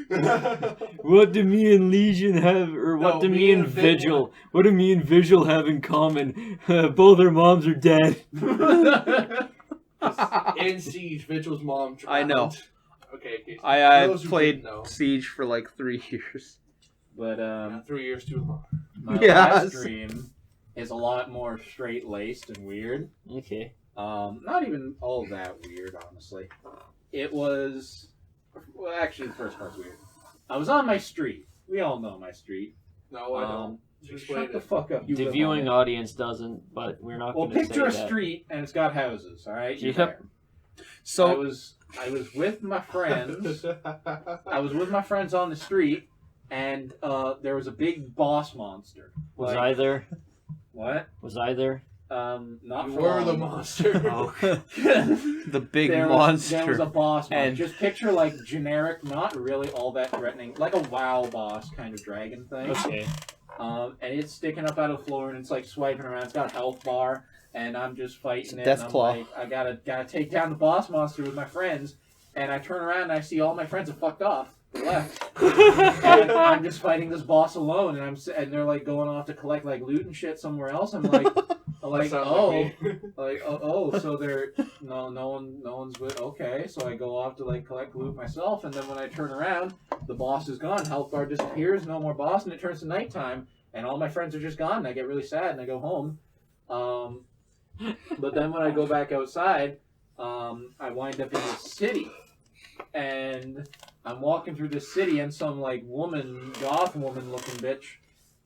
Speaker 2: bad.
Speaker 1: What do me and Legion have, or what
Speaker 2: No,
Speaker 1: do
Speaker 2: me
Speaker 1: me and
Speaker 2: and
Speaker 1: Vigil, what do me and Vigil have in common? Both our moms are dead.
Speaker 2: In Siege, Vigil's mom drowned.
Speaker 5: I know.
Speaker 2: Okay, okay.
Speaker 5: I
Speaker 2: Those who
Speaker 5: played
Speaker 2: didn't know.
Speaker 5: Siege for like 3 years.
Speaker 3: But
Speaker 2: Yeah, 3 years too long.
Speaker 3: my
Speaker 5: Yes.
Speaker 3: last dream is a lot more straight laced and weird.
Speaker 1: Okay.
Speaker 3: Not even all that weird, honestly. It was, well, actually, the first part's weird. I was on my street. We all know my street.
Speaker 2: No, I don't. Just
Speaker 3: Shut
Speaker 2: wait
Speaker 3: the
Speaker 2: it.
Speaker 3: fuck up. You
Speaker 1: The
Speaker 3: live
Speaker 1: viewing
Speaker 3: on it.
Speaker 1: audience doesn't, but we're not
Speaker 3: Well,
Speaker 1: going to say
Speaker 3: picture a
Speaker 1: that.
Speaker 3: street and it's got houses. All right. You're
Speaker 1: Yep.
Speaker 3: there. I
Speaker 5: So
Speaker 3: was with my friends. I was with my friends on the street, and there was a big boss monster.
Speaker 1: Was
Speaker 3: Like,
Speaker 1: I there?
Speaker 3: What?
Speaker 1: Was I there?
Speaker 3: Not
Speaker 2: You
Speaker 3: for
Speaker 2: were
Speaker 3: long.
Speaker 2: the monster.
Speaker 1: Oh.
Speaker 5: the big
Speaker 3: There
Speaker 5: monster.
Speaker 3: was a boss monster.
Speaker 5: And-
Speaker 3: Just picture like generic, not really all that threatening, like a WoW boss kind of dragon thing.
Speaker 1: Okay.
Speaker 3: And it's sticking up out of the floor and it's like swiping around. It's got a health bar, and I'm just fighting it.
Speaker 5: Death
Speaker 3: and I'm
Speaker 5: claw.
Speaker 3: like, I gotta take down the boss monster with my friends. And I turn around and I see all my friends have fucked off. They left. And I'm just fighting this boss alone, and they're like going off to collect like loot and shit somewhere else. I'm like,
Speaker 2: That sounds
Speaker 3: oh,
Speaker 2: like me.
Speaker 3: like oh, so they're no one's with. Okay, so I go off to like collect loot myself, and then when I turn around, the boss is gone. Health bar disappears. No more boss, and it turns to nighttime, and all my friends are just gone. And I get really sad, and I go home. But then when I go back outside, I wind up in the city, and I'm walking through this city, and some like goth woman looking bitch.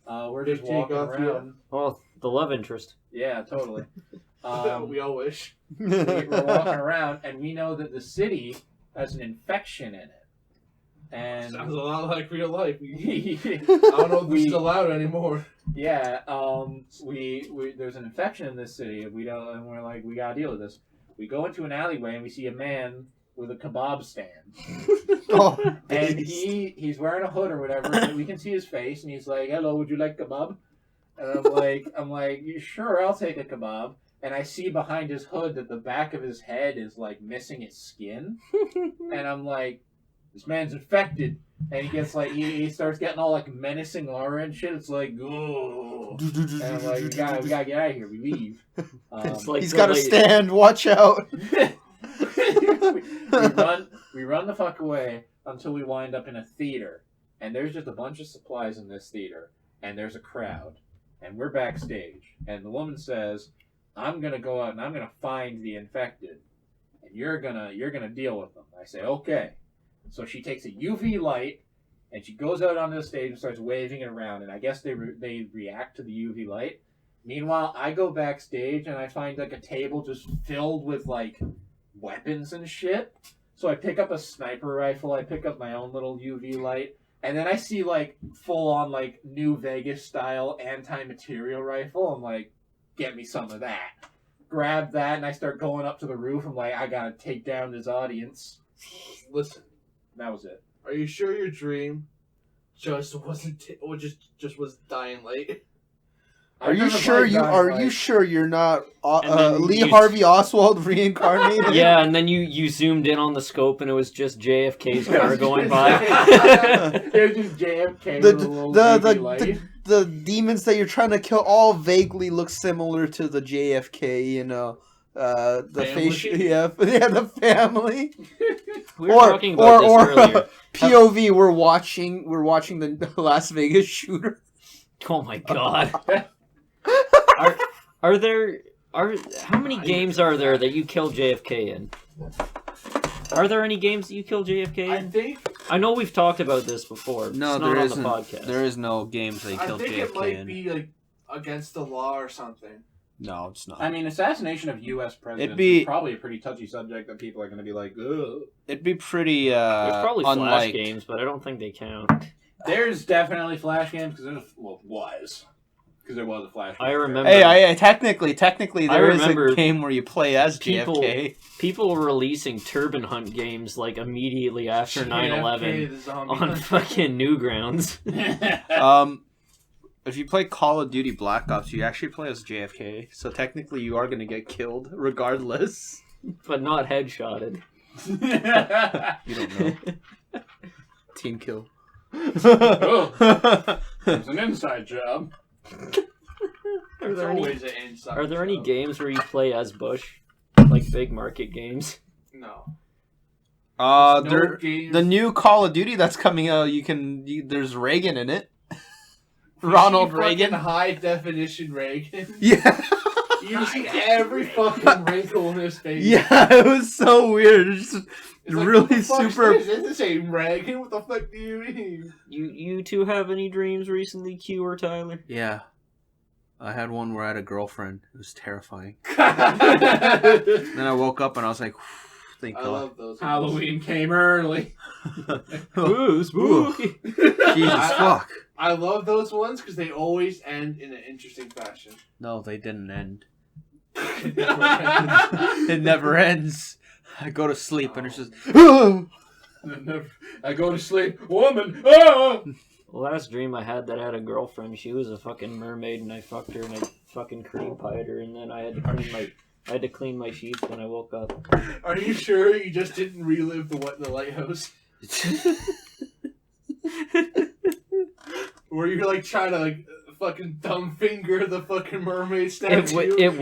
Speaker 3: We're just
Speaker 2: Big G
Speaker 3: walking
Speaker 2: goth, yeah.
Speaker 3: around.
Speaker 1: Well, the love interest.
Speaker 3: Yeah, totally.
Speaker 2: We all wish.
Speaker 3: We're walking around, and we know that the city has an infection in it. And
Speaker 2: Sounds a lot like real life. I
Speaker 3: yeah,
Speaker 2: don't know if it's still out anymore.
Speaker 3: we there's an infection in this city, and we're like, we gotta deal with this. We go into an alleyway, and we see a man with a kebab stand,
Speaker 5: Oh,
Speaker 3: and he's wearing a hood or whatever. And we can see his face, and he's like, "Hello, would you like kebab?" And I'm like, "Sure, I'll take a kebab." And I see behind his hood that the back of his head is like missing its skin, and I'm like, "This man's infected." And he gets like he starts getting all like menacing aura and shit. It's like, oh, and I'm like, we gotta get out of here. We leave.
Speaker 1: It's like
Speaker 4: He's
Speaker 1: the
Speaker 4: got to
Speaker 1: lady-
Speaker 4: stand. Watch out.
Speaker 3: we run the fuck away. until we wind up in a theater. And there's just a bunch of supplies in this theater. And there's a crowd. And we're backstage. And the woman says, I'm going to go out and I'm going to find the infected. And you're gonna deal with them. I say, okay. So she takes a UV light and she goes out onto the stage and starts waving it around. And I guess they react to the UV light. Meanwhile, I go backstage and I find like a table just filled with like weapons and shit. So I pick up a sniper rifle. I pick up my own little UV light. And then I see like full on like New Vegas style anti-material rifle. I'm like, get me some of that. Grab that and I start going up to the roof. I'm like, I gotta take down this audience.
Speaker 2: Listen,
Speaker 3: That was it.
Speaker 2: are you sure your dream just wasn't or just was dying late?
Speaker 4: Are you sure you're not
Speaker 1: And then
Speaker 4: Lee
Speaker 1: you-
Speaker 4: Harvey Oswald reincarnated?
Speaker 1: Yeah, and then you zoomed in on the scope and it was just JFK's car going by.
Speaker 3: It was just JFK with a little UV light.
Speaker 4: The demons that you're trying to kill all vaguely look similar to the JFK, you know, the
Speaker 2: Family?
Speaker 4: face, yeah, the family.
Speaker 1: We were talking about this earlier.
Speaker 4: POV, we're watching the Las Vegas shooter.
Speaker 1: Oh my god. Are there how many games are there that you kill JFK in? Are there any games that you kill JFK
Speaker 2: I
Speaker 1: in?
Speaker 2: think
Speaker 1: I know we've talked about this before.
Speaker 5: No,
Speaker 1: it's
Speaker 5: there
Speaker 1: not
Speaker 5: isn't.
Speaker 1: on the podcast.
Speaker 5: There is no games that you
Speaker 2: I
Speaker 5: kill
Speaker 2: think it
Speaker 5: JFK
Speaker 2: might
Speaker 5: in.
Speaker 2: be like against the law or something.
Speaker 5: No, it's not.
Speaker 3: I mean, assassination of U.S. presidents
Speaker 5: be-
Speaker 3: is probably a pretty touchy subject that people are going to be like, ugh.
Speaker 5: It'd be pretty
Speaker 1: There's probably Flash
Speaker 5: unlike.
Speaker 1: games, but I don't think they count.
Speaker 3: There's definitely Flash games because there was a Flash game.
Speaker 1: I remember
Speaker 5: Hey, technically,
Speaker 1: I
Speaker 5: there is
Speaker 1: remember
Speaker 5: a game where you play as
Speaker 1: people-
Speaker 5: JFK.
Speaker 1: people were releasing Turban Hunt games like immediately after 9/11
Speaker 2: JFK, the zombie
Speaker 1: on
Speaker 2: hunter.
Speaker 1: fucking Newgrounds.
Speaker 5: If you play Call of Duty Black Ops, you actually play as JFK. So technically, you are going to get killed regardless.
Speaker 1: But not headshotted.
Speaker 5: You don't know. Team kill.
Speaker 3: Oh, it's an inside job.
Speaker 1: Are
Speaker 2: It's
Speaker 1: there any,
Speaker 2: always an inside
Speaker 1: are there any
Speaker 2: job.
Speaker 1: games where you play as Bush? Like big market games?
Speaker 2: No.
Speaker 5: There,
Speaker 2: games.
Speaker 5: the new Call of Duty that's coming out, there's Reagan in it. Ronald
Speaker 2: You see fucking
Speaker 5: Reagan.
Speaker 2: high definition Reagan.
Speaker 5: Yeah.
Speaker 2: You see every fucking wrinkle in his face.
Speaker 5: Yeah, it was so weird. It's just
Speaker 2: It's like,
Speaker 5: really
Speaker 2: what the fuck's
Speaker 5: super.
Speaker 2: This? This ain't Reagan. What the fuck do you mean?
Speaker 1: You two have any dreams recently, Q or Tyler?
Speaker 5: Yeah. I had one where I had a girlfriend. It was terrifying.
Speaker 2: I
Speaker 5: Then I woke up and I was like, thank God.
Speaker 2: love those.
Speaker 3: Halloween came early.
Speaker 1: Ooh, spooky.
Speaker 5: Jesus fuck.
Speaker 2: I love those ones because they always end in an interesting fashion.
Speaker 5: No, they didn't end.
Speaker 2: It
Speaker 5: It never ends. I go to sleep and it's just.
Speaker 3: I go to sleep, woman. Oh!
Speaker 1: The last dream I had that I had a girlfriend, she was a fucking mermaid and I fucked her and I fucking cream pied her and then I had to clean my sheets when I woke up.
Speaker 2: Are you sure you just didn't relive the what in the lighthouse? Where you're like trying to like fucking thumb finger the fucking mermaid statue?
Speaker 1: It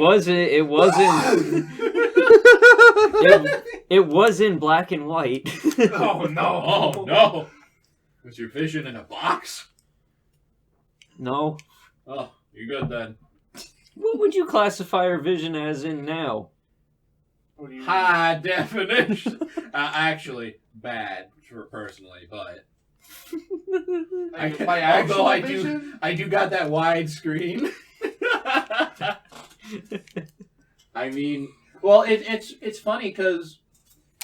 Speaker 1: was in black and white.
Speaker 2: Oh no!
Speaker 3: Oh no! Was your vision in a box?
Speaker 1: No.
Speaker 3: Oh, you're good then.
Speaker 1: What would you classify our vision as in now?
Speaker 2: What do you mean?
Speaker 3: High definition. Actually, bad for personally, but
Speaker 2: Like, my actual
Speaker 3: although
Speaker 2: vision?
Speaker 3: I do got that wide screen. I mean, well, it's funny because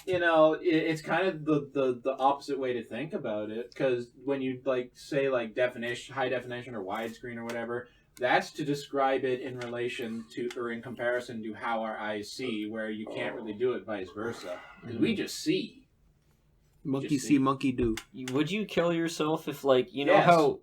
Speaker 3: you know it's kind of the opposite way to think about it. Because when you like say like definition, high definition, or widescreen or whatever, that's to describe it in relation to or in comparison to how our eyes see, where you can't really do it vice versa because we just see.
Speaker 5: Monkey see, monkey do.
Speaker 1: Would you kill yourself if, like, you know
Speaker 3: Yes.
Speaker 1: how...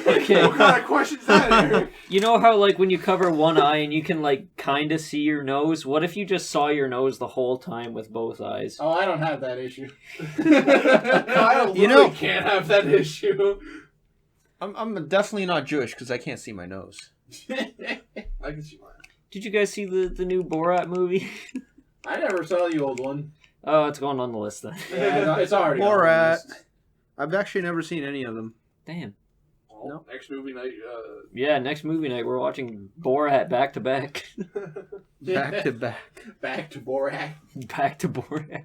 Speaker 2: Okay. What kind of question is that, Eric?
Speaker 1: You know how, like, when you cover one eye and you can, like, kind of see your nose? What if you just saw your nose the whole time with both eyes?
Speaker 3: Oh, I don't have that issue.
Speaker 2: Kyle
Speaker 5: You know-
Speaker 2: can't have that issue.
Speaker 5: I'm definitely not Jewish because I can't see my nose.
Speaker 2: I can see mine.
Speaker 1: Did you guys see the new Borat movie?
Speaker 3: I never saw the old one.
Speaker 1: Oh, it's going on the list then.
Speaker 3: Yeah, no, it's already on the
Speaker 5: Borat.
Speaker 3: list.
Speaker 5: I've actually never seen any of them.
Speaker 1: Damn.
Speaker 2: Well,
Speaker 5: No.
Speaker 2: Next movie night.
Speaker 1: Yeah, next movie night we're watching Borat back to back.
Speaker 5: Back to back.
Speaker 3: Back to Borat.
Speaker 1: Back to Borat.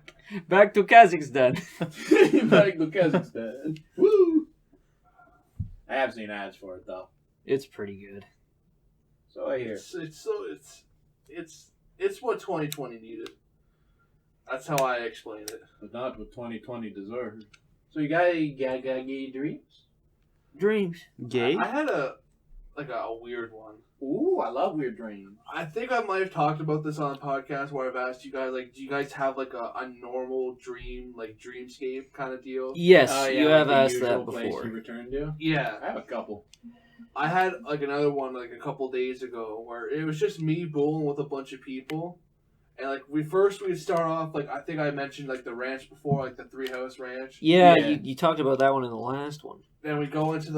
Speaker 1: Back to Kazakhstan.
Speaker 3: Back to Kazakhstan. Woo! I have seen ads for it though.
Speaker 1: It's pretty good.
Speaker 3: So I hear.
Speaker 2: It's what 2020 needed. That's how I explain it.
Speaker 3: But not what 2020 deserved. So you got gay dreams?
Speaker 1: Dreams.
Speaker 5: Gay?
Speaker 2: I had a weird one.
Speaker 3: Ooh, I love weird dreams.
Speaker 2: I think I might have talked about this on a podcast where I've asked you guys, like, do you guys have like a normal dream, like dreamscape kind of deal?
Speaker 1: Yes,
Speaker 3: Oh, yeah,
Speaker 1: you
Speaker 3: like
Speaker 1: have
Speaker 3: the
Speaker 1: asked
Speaker 3: usual
Speaker 1: that
Speaker 3: place
Speaker 1: before.
Speaker 3: You return to?
Speaker 2: Yeah,
Speaker 3: I have a couple.
Speaker 2: I had like another one like a couple days ago where it was just me bowling with a bunch of people, and like we'd start off like I think I mentioned like the ranch before, like the 3-house ranch.
Speaker 1: Yeah,
Speaker 3: Yeah.
Speaker 1: You talked about that one in the last one.
Speaker 2: Then we go into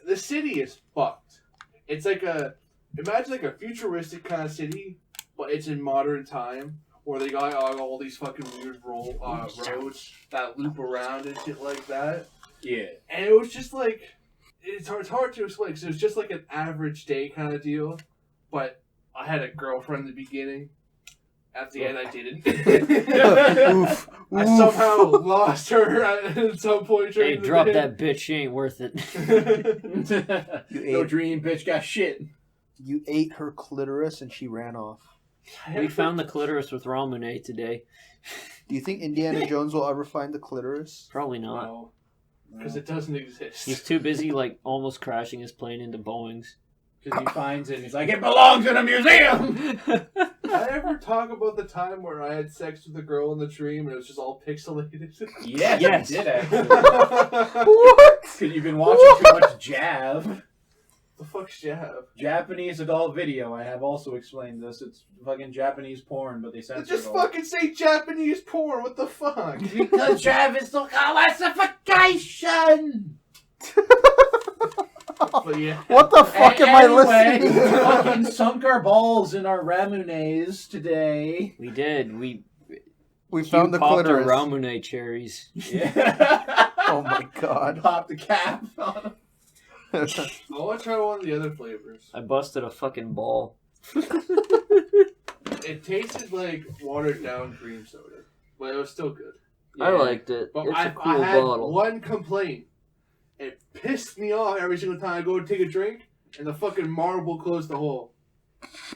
Speaker 2: the city is fucked. It's like imagine like a futuristic kind of city, but it's in modern time where they got all these fucking weird roads that loop around and shit like that.
Speaker 3: Yeah.
Speaker 2: And it was just like it's hard to explain because it was just like an average day kind of deal. But I had a girlfriend in the beginning. At the end, I didn't.
Speaker 5: Oof.
Speaker 2: I
Speaker 5: Oof.
Speaker 2: somehow lost her at some point during
Speaker 1: Hey,
Speaker 2: the
Speaker 1: drop
Speaker 2: day.
Speaker 1: that bitch. She ain't worth it.
Speaker 3: No dream, bitch got shit.
Speaker 4: You ate her clitoris and she ran off.
Speaker 1: We found the clitoris with Ramune today.
Speaker 4: Do you think Indiana Jones will ever find the clitoris?
Speaker 1: Probably not.
Speaker 2: No, because it doesn't exist.
Speaker 1: He's too busy, like, almost crashing his plane into Boeings.
Speaker 3: Because he finds it and he's like, it belongs in a museum!
Speaker 2: Did I ever talk about the time where I had sex with a girl in the dream and it was just all pixelated?
Speaker 3: Yes,
Speaker 1: Yes.
Speaker 3: you did actually.
Speaker 4: What?
Speaker 3: Because you've been watching too much Jav.
Speaker 2: The fuck's Jab?
Speaker 3: Japanese adult video. I have also explained this. It's fucking Japanese porn, but they censor
Speaker 2: Just
Speaker 3: it all.
Speaker 2: fucking say Japanese porn. What the fuck?
Speaker 3: Because Jav is the classification!
Speaker 2: But yeah.
Speaker 4: What the fuck am I
Speaker 3: Anyway,
Speaker 4: listening
Speaker 3: we
Speaker 4: to?
Speaker 3: fucking sunk our balls in our ramunes today.
Speaker 1: We did. We
Speaker 4: found the
Speaker 1: popped our
Speaker 4: clitoris.
Speaker 1: Ramune cherries.
Speaker 3: Yeah.
Speaker 4: Oh my god.
Speaker 3: Pop the cap on them.
Speaker 2: I want to try one of the other flavors.
Speaker 1: I busted a fucking ball.
Speaker 2: It tasted like watered down cream soda, but it was still good.
Speaker 1: I liked it.
Speaker 2: But
Speaker 1: It's
Speaker 2: I
Speaker 1: a cool
Speaker 2: had
Speaker 1: bottle.
Speaker 2: one complaint. It pissed me off every single time I go to take a drink, and the fucking marble closed the hole.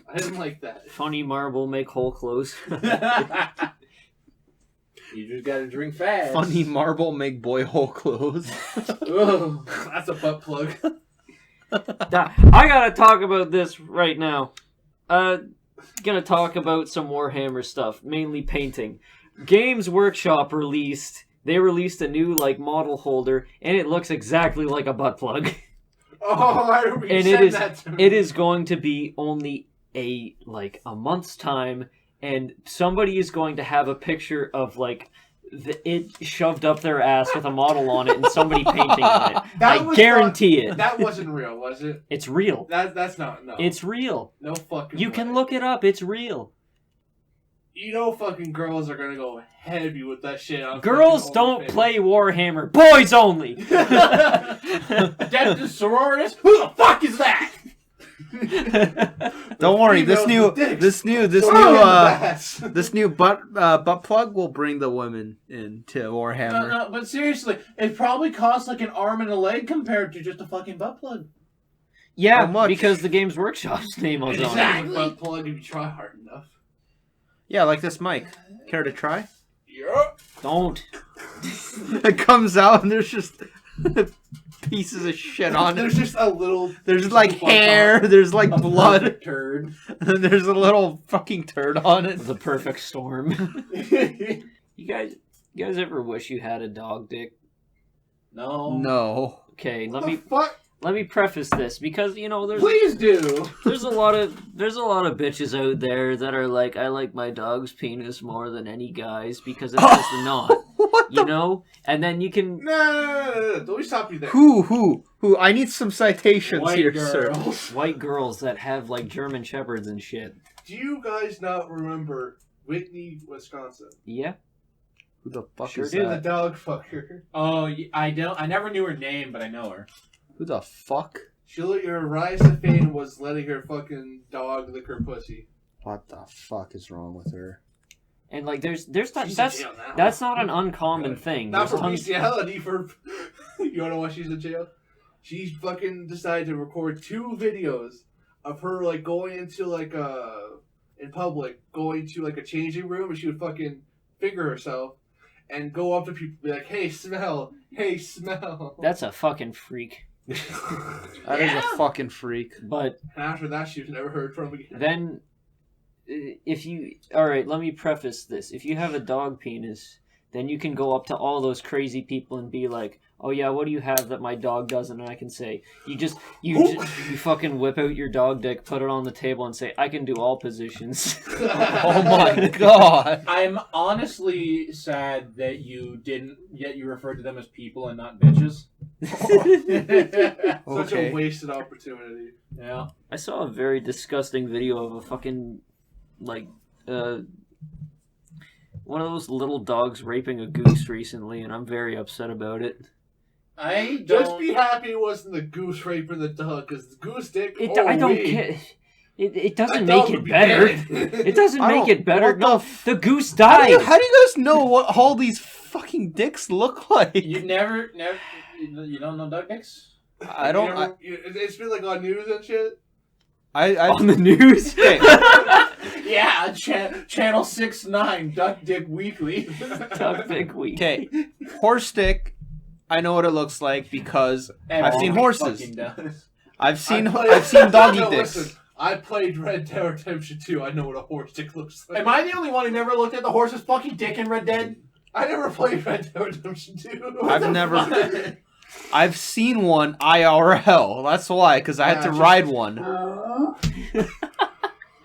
Speaker 2: I didn't like that.
Speaker 1: Funny marble make hole close.
Speaker 3: You just gotta drink fast.
Speaker 5: Funny marble make boy hole close.
Speaker 3: Ugh.
Speaker 2: That's a butt plug.
Speaker 1: I gotta talk about this right now. Gonna talk about some Warhammer stuff, mainly painting. Games Workshop they released a new like model holder, and it looks exactly like a butt plug.
Speaker 2: Oh, I remember you
Speaker 1: And
Speaker 2: said that to me.
Speaker 1: it is going to be only a month's time, and somebody is going to have a picture of like it shoved up their ass with a model on it and somebody painting on it.
Speaker 2: That
Speaker 1: I
Speaker 2: was
Speaker 1: guarantee it.
Speaker 2: That wasn't real, was it?
Speaker 1: It's real.
Speaker 2: That's not, no.
Speaker 1: It's real.
Speaker 2: No fucking
Speaker 1: You
Speaker 2: way.
Speaker 1: can look it up. It's real.
Speaker 2: You know fucking girls are gonna go heavy with that shit. On
Speaker 1: Girls
Speaker 2: fucking
Speaker 1: don't
Speaker 2: OnlyFans.
Speaker 1: play Warhammer. Boys only.
Speaker 3: Adeptus Sororitas? Who the fuck is that?
Speaker 5: Don't worry, this
Speaker 2: Females with dicks.
Speaker 5: this new butt plug will bring the women into Warhammer.
Speaker 3: No, but seriously, it probably costs like an arm and a leg compared to just a fucking butt plug.
Speaker 1: Yeah,
Speaker 5: How much?
Speaker 1: because the Game's Workshop's name was on it.
Speaker 3: Exactly.
Speaker 2: Butt plug if you try hard enough.
Speaker 5: Yeah, like this mic. Care to try?
Speaker 2: Yeah.
Speaker 1: Don't.
Speaker 5: It comes out and there's just pieces of shit on
Speaker 2: There's
Speaker 5: it.
Speaker 2: just a little.
Speaker 5: There's like
Speaker 2: butt
Speaker 5: hair, there's like blood,
Speaker 3: Perfect turd.
Speaker 5: and there's a little fucking turd on it.
Speaker 1: The perfect storm. You guys ever wish you had a dog dick?
Speaker 3: No.
Speaker 5: No.
Speaker 1: Okay,
Speaker 2: What
Speaker 1: let
Speaker 2: the
Speaker 1: me
Speaker 2: fuck?
Speaker 1: preface this because there's
Speaker 3: Please do.
Speaker 1: there's a lot of bitches out there that are like, I like my dog's penis more than any guy's because it's just not,
Speaker 5: What the?
Speaker 1: and then you can.
Speaker 2: No. Don't stop you there.
Speaker 5: Who? I need some citations
Speaker 3: White
Speaker 5: here,
Speaker 3: girls.
Speaker 5: sir.
Speaker 1: White girls that have like German shepherds and shit.
Speaker 2: Do you guys not remember Whitney, Wisconsin?
Speaker 1: Yeah.
Speaker 5: Who the fuck
Speaker 1: Sure
Speaker 5: is
Speaker 1: do.
Speaker 2: The
Speaker 5: that?
Speaker 2: dog fucker.
Speaker 3: Oh, I don't. I never knew her name, but I know her.
Speaker 5: Who the fuck?
Speaker 2: Her rise to fame was letting her fucking dog lick her pussy.
Speaker 5: What the fuck is wrong with her?
Speaker 1: And like, there's not,
Speaker 2: She's
Speaker 1: that's
Speaker 2: in jail now.
Speaker 1: that's not an uncommon thing.
Speaker 2: Not
Speaker 1: There's
Speaker 2: for
Speaker 1: tons-
Speaker 2: bestiality, for... You wanna know why she's in jail? She fucking decided to record 2 videos of her, like, going into, like, in public, going to, like, a changing room, and she would fucking finger herself and go up to people and be like, hey, smell! Hey, smell!
Speaker 1: That's a fucking freak.
Speaker 5: That is a fucking freak.
Speaker 1: But
Speaker 2: And after that, she was never heard from again.
Speaker 1: then, if you... Alright, let me preface this. If you have a dog penis, then you can go up to all those crazy people and be like, oh yeah, what do you have that my dog doesn't? And I can say, you fucking whip out your dog dick, put it on the table and say, I can do all positions.
Speaker 5: Oh my god.
Speaker 3: I'm honestly sad that you didn't. Yet you referred to them as people and not bitches.
Speaker 2: Such
Speaker 5: Okay.
Speaker 2: a wasted opportunity.
Speaker 3: Yeah.
Speaker 1: I saw a very disgusting video of a fucking, like, one of those little dogs raping a goose recently, and I'm very upset about it.
Speaker 3: I
Speaker 2: Just
Speaker 3: don't.
Speaker 2: be happy it wasn't the goose raping the dog, because the goose dick.
Speaker 1: I don't care. It doesn't make it better. It doesn't
Speaker 5: I
Speaker 1: make
Speaker 5: don't-
Speaker 1: it better.
Speaker 5: what the
Speaker 1: No, the goose died.
Speaker 5: How do you guys know what all these fucking dicks look like?
Speaker 3: You never. You don't know duck dicks?
Speaker 5: I don't.
Speaker 2: It's been like on news and shit.
Speaker 5: I
Speaker 1: On the news.
Speaker 5: Okay.
Speaker 3: Yeah, Channel 6-9, Duck Dick Weekly.
Speaker 1: Duck Dick Week.
Speaker 5: Okay. Horse dick. I know what it looks like because I've seen
Speaker 3: Everybody
Speaker 5: horses.
Speaker 3: fucking does.
Speaker 5: I've seen
Speaker 2: I
Speaker 5: doggy
Speaker 2: No,
Speaker 5: dicks.
Speaker 2: listen, I played Red Dead Redemption 2. I know what a horse dick looks like.
Speaker 3: Am I the only one who never looked at the horse's fucking dick in Red Dead?
Speaker 2: I never played Red Dead Redemption 2.
Speaker 5: I've never. I've seen one IRL. That's why, because I had to
Speaker 2: Yeah,
Speaker 5: ride one,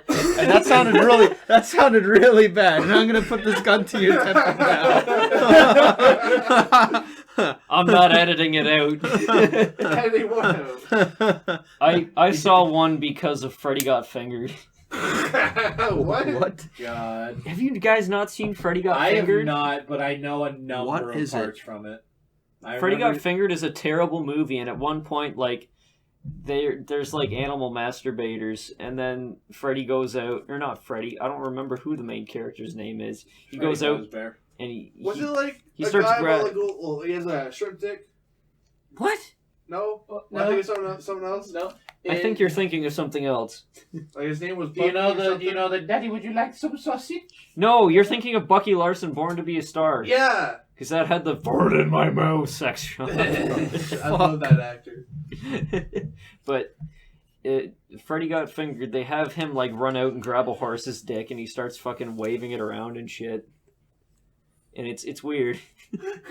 Speaker 5: and that sounded really bad. And I'm gonna put this gun to your temple now.
Speaker 1: I'm not editing it out. I saw one because of Freddy Got Fingered.
Speaker 2: What?
Speaker 5: What?
Speaker 3: God.
Speaker 1: Have you guys not seen Freddy Got
Speaker 3: I have
Speaker 1: Fingered?
Speaker 3: not, but I know a number
Speaker 5: What
Speaker 3: of
Speaker 5: is it?
Speaker 3: parts from it.
Speaker 1: Freddy Got Fingered is a terrible movie, and at one point, like, there's like animal masturbators, and then Freddy goes out, or not Freddy, I don't remember who the main character's name is. He goes out
Speaker 3: Bear.
Speaker 1: and he
Speaker 2: Was it like
Speaker 1: he
Speaker 2: a
Speaker 1: starts
Speaker 2: guy
Speaker 1: grab-
Speaker 2: with he has a shrimp dick?
Speaker 1: What?
Speaker 2: No?
Speaker 3: No.
Speaker 2: I think it's something else.
Speaker 3: No.
Speaker 1: I think you're thinking of something else.
Speaker 2: Like his name was
Speaker 3: Do you
Speaker 2: Bucky
Speaker 3: know
Speaker 2: or
Speaker 3: the?
Speaker 2: something?
Speaker 3: Do you know the? Daddy, would you like some sausage?
Speaker 1: No, you're thinking of Bucky Larson, Born to Be a Star.
Speaker 2: Yeah!
Speaker 1: Because that had the "Fart in my mouth" section.
Speaker 2: I love that actor.
Speaker 1: But Freddy Got Fingered, they have him like run out and grab a horse's dick, and he starts fucking waving it around and shit. And it's weird.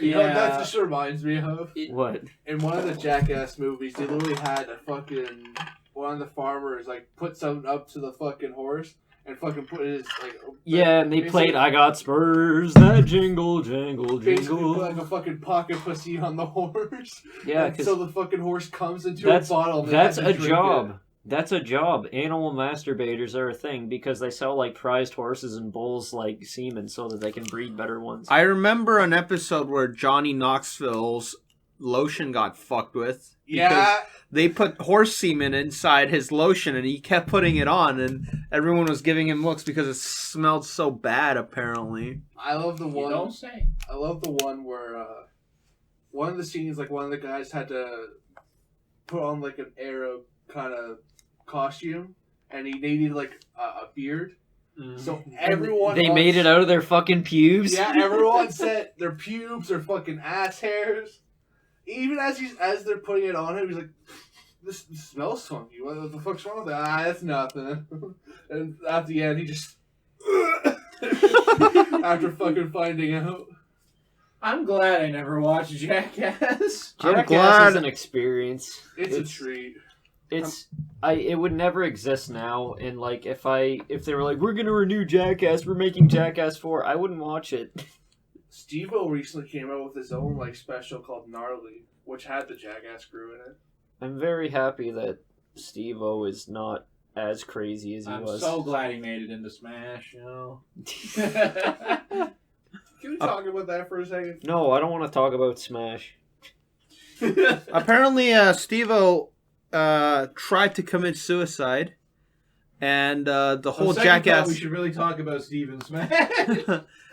Speaker 2: You know what that just reminds me of?
Speaker 1: What?
Speaker 2: In one of the Jackass movies, they literally had a fucking one of the farmers like put something up to the fucking horse and fucking put his like.
Speaker 1: Yeah, and they
Speaker 2: basically-
Speaker 1: played "I Got Spurs That Jingle Jangle
Speaker 2: Basically,
Speaker 1: Jingle."
Speaker 2: put like a fucking pocket pussy on the horse.
Speaker 1: Yeah,
Speaker 2: And
Speaker 1: because
Speaker 2: so the fucking horse comes into
Speaker 1: that's
Speaker 2: a bottle. And they
Speaker 1: that's
Speaker 2: had to
Speaker 1: a
Speaker 2: drink
Speaker 1: job.
Speaker 2: it.
Speaker 1: That's a job. Animal masturbators are a thing because they sell like prized horses and bulls like semen so that they can breed better ones.
Speaker 5: I remember an episode where Johnny Knoxville's lotion got fucked with.
Speaker 2: Yeah.
Speaker 5: They put horse semen inside his lotion and he kept putting it on and everyone was giving him looks because it smelled so bad apparently.
Speaker 2: I love the
Speaker 3: You
Speaker 2: one.
Speaker 3: don't say.
Speaker 2: I love the one where one of the scenes, like one of the guys had to put on like an Arab kind of costume, and he needed like a beard. So everyone
Speaker 1: They made it out of their fucking pubes.
Speaker 2: Yeah, everyone said their pubes or fucking ass hairs. Even as they're putting it on him, he's like, "This smells funky. What the fuck's wrong with that?" That's nothing. And at the end, he just after fucking finding out.
Speaker 3: I'm glad I never watched Jackass.
Speaker 5: I'm
Speaker 1: Jackass
Speaker 5: glad-
Speaker 1: is an experience.
Speaker 2: It's a treat.
Speaker 1: It would never exist now, and like if they were like, we're gonna renew Jackass, we're making Jackass 4, I wouldn't watch it.
Speaker 2: Steve-O recently came out with his own like special called Gnarly, which had the Jackass crew in it.
Speaker 1: I'm very happy that Steve-O is not as crazy as he
Speaker 3: I'm
Speaker 1: was.
Speaker 3: so glad he made it into Smash. You know.
Speaker 2: Can we talk about that for a second?
Speaker 1: No, I don't want to talk about Smash.
Speaker 5: Apparently, Steve-O tried to commit suicide, and the whole Jackass.
Speaker 3: We should really talk about Steven Smash.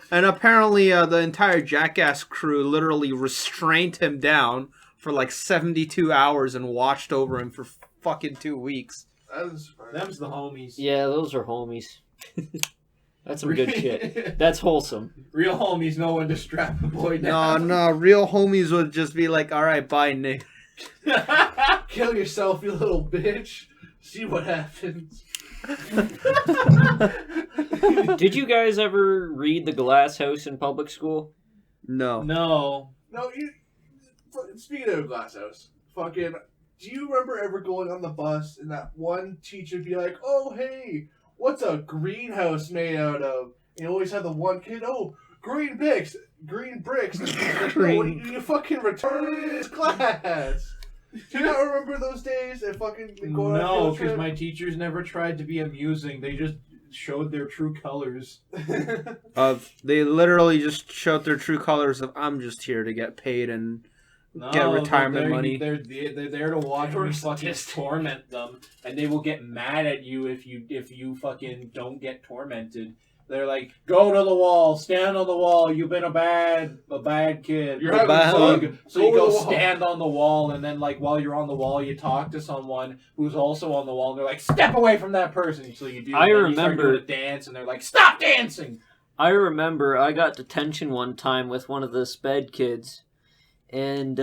Speaker 5: And apparently, the entire Jackass crew literally restrained him down for like 72 hours and watched over him for fucking 2 weeks.
Speaker 3: Them's the homies.
Speaker 1: Yeah, those are homies. That's some good shit. That's wholesome.
Speaker 3: Real homies know when to strap a boy down.
Speaker 5: No, real homies would just be like, all right, bye, Nick.
Speaker 2: Kill yourself, you little bitch. See what happens.
Speaker 1: Did you guys ever read The Glass House in public school?
Speaker 5: No.
Speaker 3: No.
Speaker 2: No, speaking of Glass House, fucking, do you remember ever going on the bus and that one teacher would be like, oh, hey, what's a greenhouse made out of? And you always have the one kid, oh, green bricks. And like, no, you fucking return this class. Do you not remember those days? And fucking going
Speaker 3: No, because my teachers never tried to be amusing. They just showed their true colors.
Speaker 5: They literally just showed their true colors of I'm just here to get paid and get retirement money.
Speaker 3: They're there to watch me fucking torment them, and they will get mad at you if you fucking don't get tormented. They're like, go to the wall, stand on the wall. You've been a bad kid.
Speaker 2: You're having fun.
Speaker 3: So you go stand on the wall, and then like while you're on the wall, you talk to someone who's also on the wall, and they're like, step away from that person. So you do.
Speaker 1: I remember
Speaker 3: you start doing a dance, and they're like, stop dancing.
Speaker 1: I remember I got detention one time with one of the sped kids, and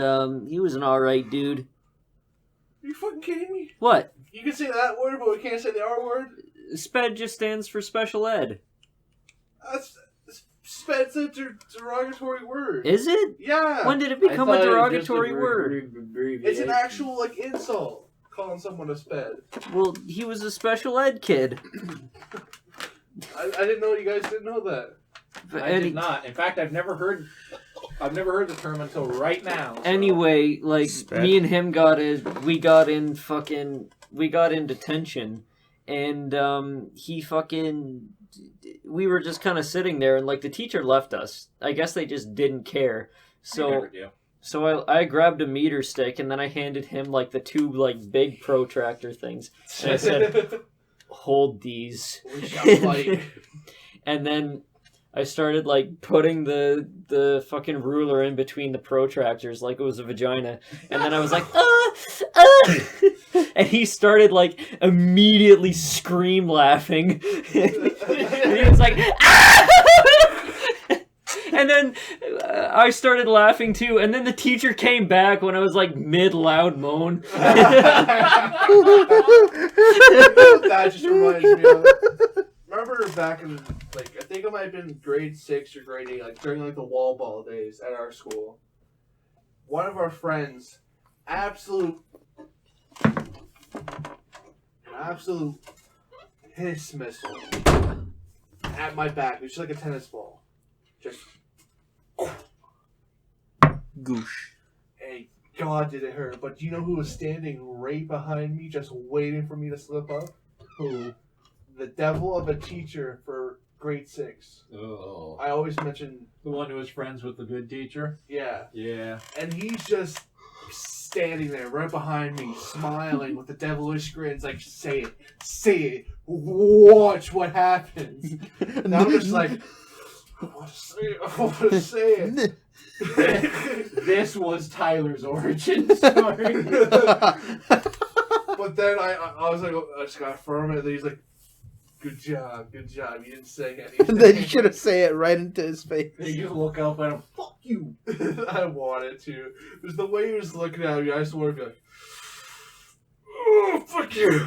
Speaker 1: he was an alright dude.
Speaker 2: Are you fucking kidding me?
Speaker 1: What?
Speaker 2: You can say that word, but we can't say the R word?
Speaker 1: SPED just stands for special ed.
Speaker 2: Sped's a derogatory word.
Speaker 1: Is it?
Speaker 2: Yeah.
Speaker 1: When did it become a derogatory word?
Speaker 2: It's an actual, like, insult. Calling someone a sped.
Speaker 1: Well, he was a special ed kid.
Speaker 2: I didn't know you guys didn't know that.
Speaker 3: I did not. In fact, I've never heard the term until right now. So.
Speaker 1: Anyway, like
Speaker 5: Sped.
Speaker 1: me and him we got in detention, and we were just kind of sitting there, and like the teacher left us. I guess they just didn't care. So I grabbed a meter stick, and then I handed him like the two like big protractor things, and I said, "Hold these."
Speaker 2: We shall fight.
Speaker 1: And then I started like putting the fucking ruler in between the protractors like it was a vagina, and then I was like, and he started like immediately scream laughing. And he was like, ah! And then I started laughing too, and then the teacher came back when I was like mid loud moan.
Speaker 2: That just reminds me of. Remember back in, like, I think it might have been grade 6 or grade 8, like, during, like, the wall ball days at our school. One of our friends, absolute piss missile at my back. It was just like a tennis ball. Just,
Speaker 5: Goosh.
Speaker 2: hey, God, did it hurt. But do you know who was standing right behind me, just waiting for me to slip up? Who? The devil of a teacher for grade 6.
Speaker 3: Oh.
Speaker 2: I always mention
Speaker 3: The one who was friends with the good teacher?
Speaker 2: yeah.
Speaker 3: Yeah.
Speaker 2: And he's just standing there right behind me, smiling with the devilish grins, like, say it, watch what happens. And I'm just like, I want to say it.
Speaker 3: This was Tyler's origin story.
Speaker 2: But then I was like, I just got firm, and then he's like, good job, you didn't say anything.
Speaker 4: And then you should have say it right into his face.
Speaker 3: And you just look up at him, fuck you.
Speaker 2: I wanted to. It was the way he was looking at me, I just wanted to be like, oh, fuck you.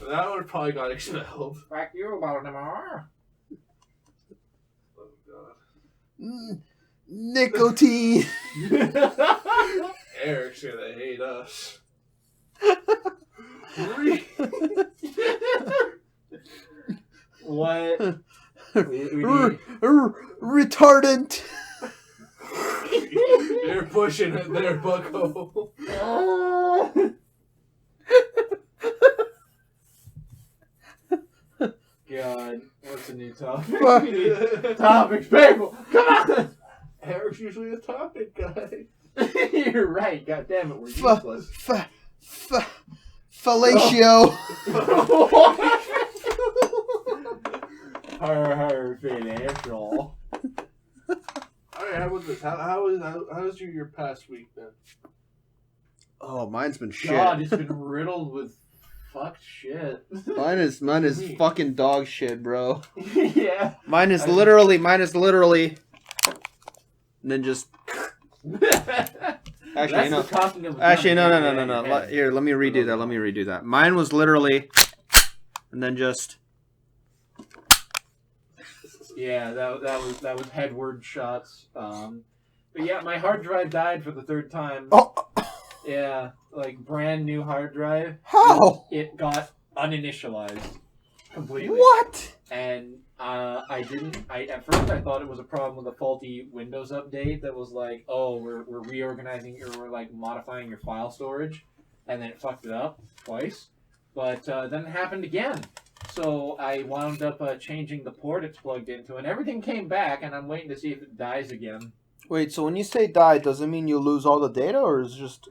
Speaker 2: That would have probably got expelled.
Speaker 3: Fuck you about tomorrow.
Speaker 2: Oh, God.
Speaker 4: Nicotine.
Speaker 2: Eric's gonna hate us.
Speaker 3: What?
Speaker 4: Retardant.
Speaker 2: They're pushing it there, bucko.
Speaker 3: God, what's What's a new topic? We need topics, people. Come on.
Speaker 2: Eric's usually the topic guy.
Speaker 3: You're right. God damn it, we're useless.
Speaker 4: Fellatio.
Speaker 3: Her financial.
Speaker 2: Alright, how about this? How's your past week then?
Speaker 4: Oh, mine's been shit.
Speaker 3: God, it's been riddled with fucked shit.
Speaker 4: Mine is fucking dog shit, bro.
Speaker 3: Yeah.
Speaker 4: Mine is literally, and then just. Actually, no. No. Here, let me redo that. Mine was literally, and then just.
Speaker 3: Yeah, that was headward shots. But yeah, my hard drive died for the third time.
Speaker 4: Oh.
Speaker 3: Yeah, like brand new hard drive.
Speaker 4: How?
Speaker 3: It got uninitialized completely.
Speaker 4: What?
Speaker 3: And at first I thought it was a problem with a faulty Windows update that was like, oh, we're reorganizing or we're like modifying your file storage, and then it fucked it up twice. But then it happened again. So I wound up changing the port it's plugged into, and everything came back, and I'm waiting to see if it dies again.
Speaker 4: Wait, so when you say die, does it mean you lose all the data, or is it just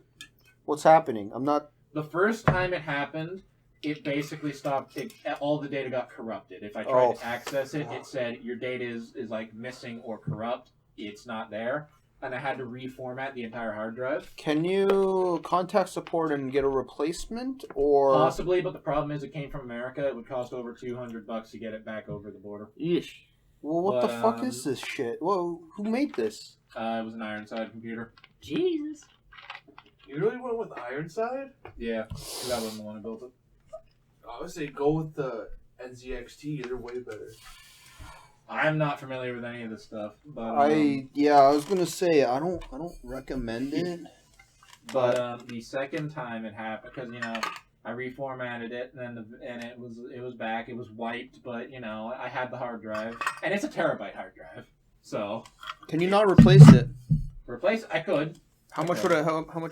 Speaker 4: what's happening? I'm not.
Speaker 3: The first time it happened, it basically stopped. All the data got corrupted. If I tried to access it, it said your data is like missing or corrupt. It's not there, and I had to reformat the entire hard drive.
Speaker 4: Can you contact support and get a replacement, or
Speaker 3: Possibly, but the problem is it came from America. It would cost over $200 to get it back over the border.
Speaker 1: Yeesh.
Speaker 4: Well, what the fuck is this shit? Whoa, who made this?
Speaker 3: It was an Ironside computer.
Speaker 1: Jesus.
Speaker 2: You really went with Ironside?
Speaker 3: Yeah, 'cause I wasn't the one who built it.
Speaker 2: I would say go with the NZXT. They're way better.
Speaker 3: I'm not familiar with any of this stuff, but
Speaker 4: I was gonna say I don't recommend it.
Speaker 3: But the second time it happened, because I reformatted it, and then it was back. It was wiped, but I had the hard drive, and it's a terabyte hard drive. So
Speaker 4: Can you not replace it?
Speaker 3: I could.
Speaker 4: How much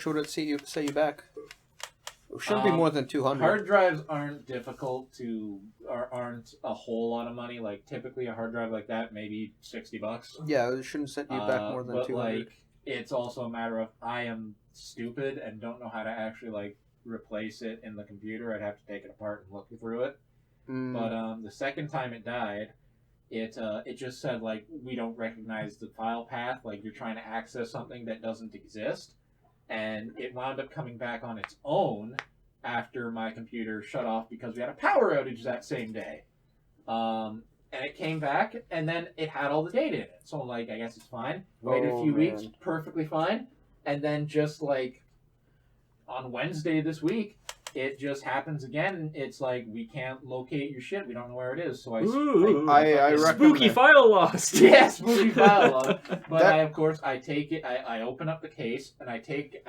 Speaker 4: would it set you back? It shouldn't be more than 200.
Speaker 3: Hard drives aren't difficult aren't a whole lot of money. Like typically a hard drive like that, maybe $60.
Speaker 4: Yeah, it shouldn't set you back more than
Speaker 3: but
Speaker 4: 200.
Speaker 3: Like it's also a matter of I am stupid and don't know how to actually like replace it in the computer. I'd have to take it apart and look through it. But the second time it died, it just said like we don't recognize the file path, like you're trying to access something that doesn't exist, and it wound up coming back on its own after my computer shut off because we had a power outage that same day. And it came back, and then it had all the data in it. So I'm like, I guess it's fine. Waited a few weeks, perfectly fine, and then just like on Wednesday this week, it just happens again. It's like we can't locate your shit. We don't know where it is. So
Speaker 4: I recommend
Speaker 1: Spooky file lost.
Speaker 3: Yeah, spooky file lost. But I take it. I open up the case and I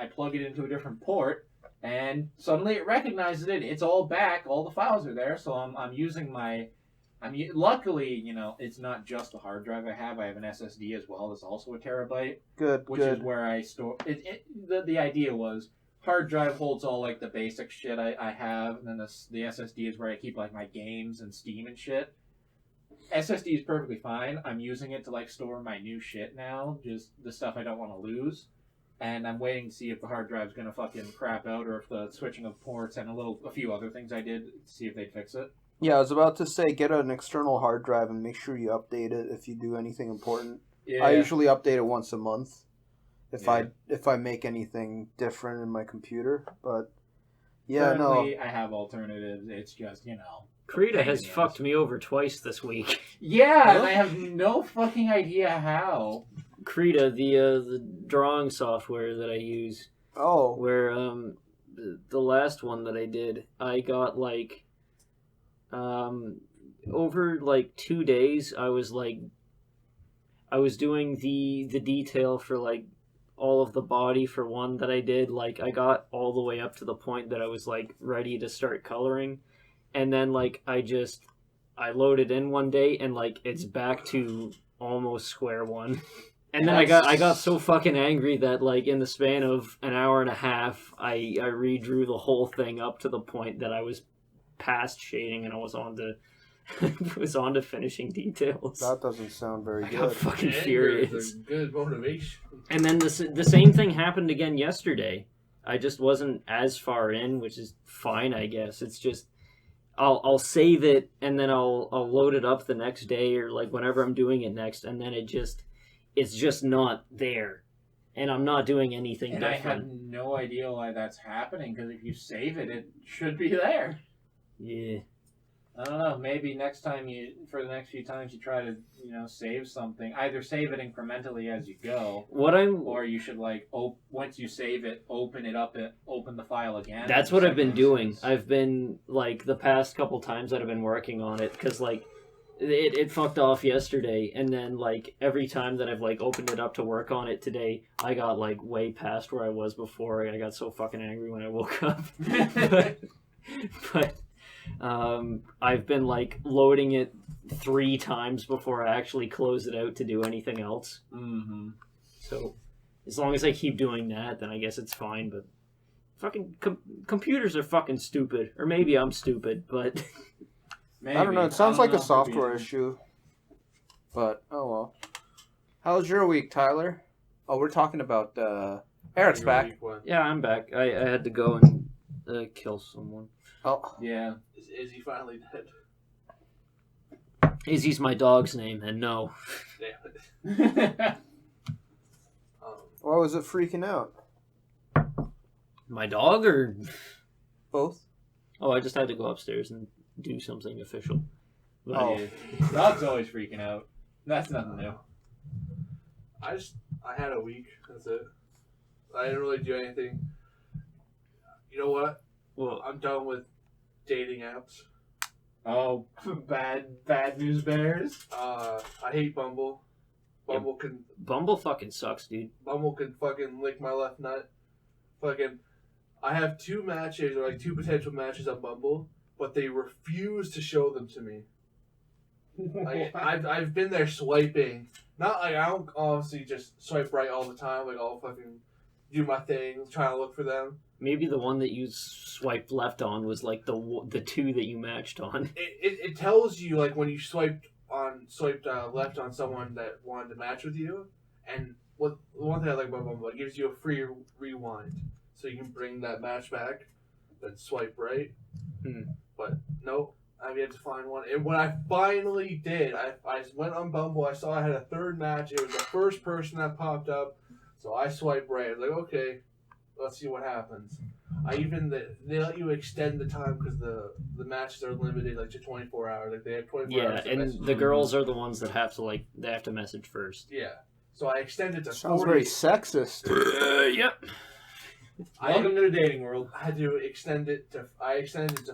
Speaker 3: plug it into a different port, and suddenly it recognizes it. It's all back. All the files are there. So I'm using my. Luckily, it's not just the hard drive I have. I have an SSD as well. That's also a terabyte. Which is where I store it. The idea was. Hard drive holds all like the basic shit I have, and then the SSD is where I keep like my games and Steam and shit. SSD is perfectly fine. I'm using it to like store my new shit now, just the stuff I don't want to lose. And I'm waiting to see if the hard drive's gonna fucking crap out, or if the switching of ports and a few other things I did, see if they'd fix it.
Speaker 4: Yeah, I was about to say get an external hard drive and make sure you update it if you do anything important.
Speaker 3: Yeah.
Speaker 4: I usually update it once a month. If I make anything different in my computer, but
Speaker 3: Currently, I have alternatives. It's just
Speaker 1: Krita has fucked me over twice this week.
Speaker 3: Yeah, and I have no fucking idea how.
Speaker 1: Krita, the drawing software that I use.
Speaker 4: Oh.
Speaker 1: Where the last one that I did, I got like over like 2 days. I was doing the detail for like all of the body for one that I did. Like I got all the way up to the point that I was like ready to start coloring, and then like I loaded in one day and like it's back to almost square one. And then I got so fucking angry that like in the span of an hour and a half I redrew the whole thing up to the point that I was past shading and I was on to was on to finishing details.
Speaker 4: That doesn't sound very
Speaker 1: I got
Speaker 4: good.
Speaker 1: fucking
Speaker 2: Anger
Speaker 1: furious.
Speaker 2: is a good motivation.
Speaker 1: And then the same thing happened again yesterday. I just wasn't as far in, which is fine, I guess. It's just I'll save it and then I'll load it up the next day or like whenever I'm doing it next, and then it's just not there, and I'm not doing anything
Speaker 3: And
Speaker 1: different.
Speaker 3: I had no idea why that's happening, because if you save it, it should be there.
Speaker 1: Yeah.
Speaker 3: I don't know. Maybe for the next few times you try to, save something. Either save it incrementally as you go, or you should once you save it, open it up and open the file again.
Speaker 1: That's what I've been doing. I've been like the past couple times that I've been working on it, because like it fucked off yesterday, and then like every time that I've like opened it up to work on it today, I got like way past where I was before. I got so fucking angry when I woke up. but I've been like loading it 3 times before I actually close it out to do anything else.
Speaker 3: Mm-hmm.
Speaker 1: So as long as I keep doing that, then I guess it's fine. But fucking computers are fucking stupid, or maybe I'm stupid, but
Speaker 3: Maybe.
Speaker 4: I don't know. It sounds like a
Speaker 3: Could be.
Speaker 4: software issue. But, oh well. How's your week, Tyler? Oh, we're talking about, Eric's back.
Speaker 1: yeah, I'm back. I had to go and kill someone.
Speaker 4: Oh,
Speaker 3: Yeah.
Speaker 2: Is he finally dead?
Speaker 1: Izzy's my dog's name, and no.
Speaker 2: Damn it.
Speaker 4: why was it freaking out?
Speaker 1: My dog, or...
Speaker 4: Both?
Speaker 1: Oh, I just had to go upstairs and do something official. But,
Speaker 4: Oh.
Speaker 3: Yeah. Dog's always freaking out. That's nothing new.
Speaker 2: I had a week. That's it. I didn't really do anything. You know what?
Speaker 1: Well,
Speaker 2: I'm done with dating apps.
Speaker 3: Oh, bad news bears.
Speaker 2: I hate Bumble. Bumble
Speaker 1: Bumble fucking sucks, dude.
Speaker 2: can fucking lick my left nut. Fucking, I have 2 matches, or like 2 potential matches on Bumble, but they refuse to show them to me. Like, I've been there swiping. Not like, I don't obviously just swipe right all the time. Like, I'll fucking do my thing, trying to look for them.
Speaker 1: Maybe the one that you swiped left on was like the 2 that you matched on.
Speaker 2: It tells you, like, when you swiped left on someone that wanted to match with you, and the one thing I like about Bumble, it gives you a free rewind, so you can bring that match back, then swipe right. But no, I've yet to find one. And when I finally did, I went on Bumble, I saw I had a 3rd match, it was the first person that popped up, so I swiped right. I was like, okay, let's see what happens. They let you extend the time because the matches are limited like to 24 hours. Like they have 24 hours.
Speaker 1: Yeah, and the girls are the ones that have to message first.
Speaker 2: Yeah. So I extended to
Speaker 4: Sounds
Speaker 2: 40.
Speaker 4: very sexist.
Speaker 1: Yep.
Speaker 3: Welcome to the dating world.
Speaker 2: I had to extend it to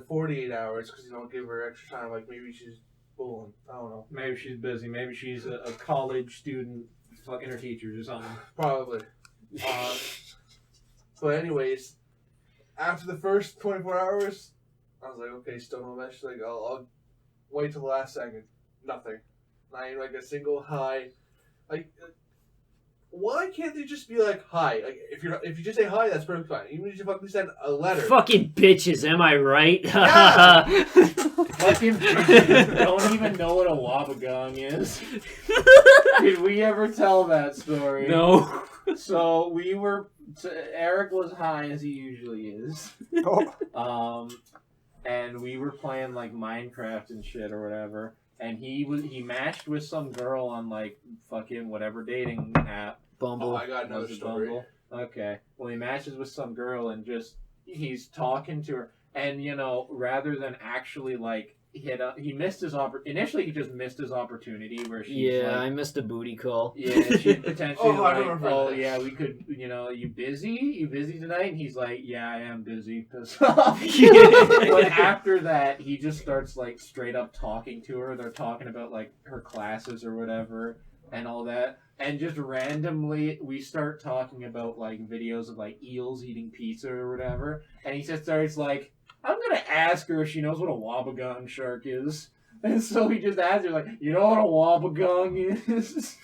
Speaker 2: 48 hours because give her extra time. Like maybe she's fooling. I don't know.
Speaker 3: Maybe she's busy. Maybe she's a college student fucking her teachers or something.
Speaker 2: Probably. But anyways, after the first 24 hours, I was like, okay, still no message. Like I'll wait till the last second. Nothing. Not even like a single hi. Like, why can't they just be like hi? Like if you just say hi, that's perfectly fine. Even if you fucking send a letter.
Speaker 1: Fucking bitches, am I right?
Speaker 2: Yeah.
Speaker 3: Fucking bitches don't even know what a wabagong is. Did we ever tell that story?
Speaker 1: No.
Speaker 3: So Eric was high as he usually is.
Speaker 4: Oh.
Speaker 3: And we were playing like Minecraft and shit or whatever. And he matched with some girl on like fucking whatever dating app.
Speaker 1: Bumble.
Speaker 2: Oh, I got another
Speaker 3: Was it
Speaker 2: story.
Speaker 3: Bumble? Okay. Well, he matches with some girl and he's talking to her. And, rather than actually like he missed his initially he just missed his opportunity where she's
Speaker 1: I missed a booty call.
Speaker 3: yeah, she potentially
Speaker 2: I remember this.
Speaker 3: yeah, we could, you busy? You busy tonight? And he's like, yeah, I am busy. Piss off. But after that, he just starts like straight up talking to her. They're talking about like her classes or whatever and all that. And just randomly, we start talking about like videos of like eels eating pizza or whatever. And he just starts like, I'm gonna ask her if she knows what a wabagong shark is. And so he just asks her, like, you know what a wabagong is?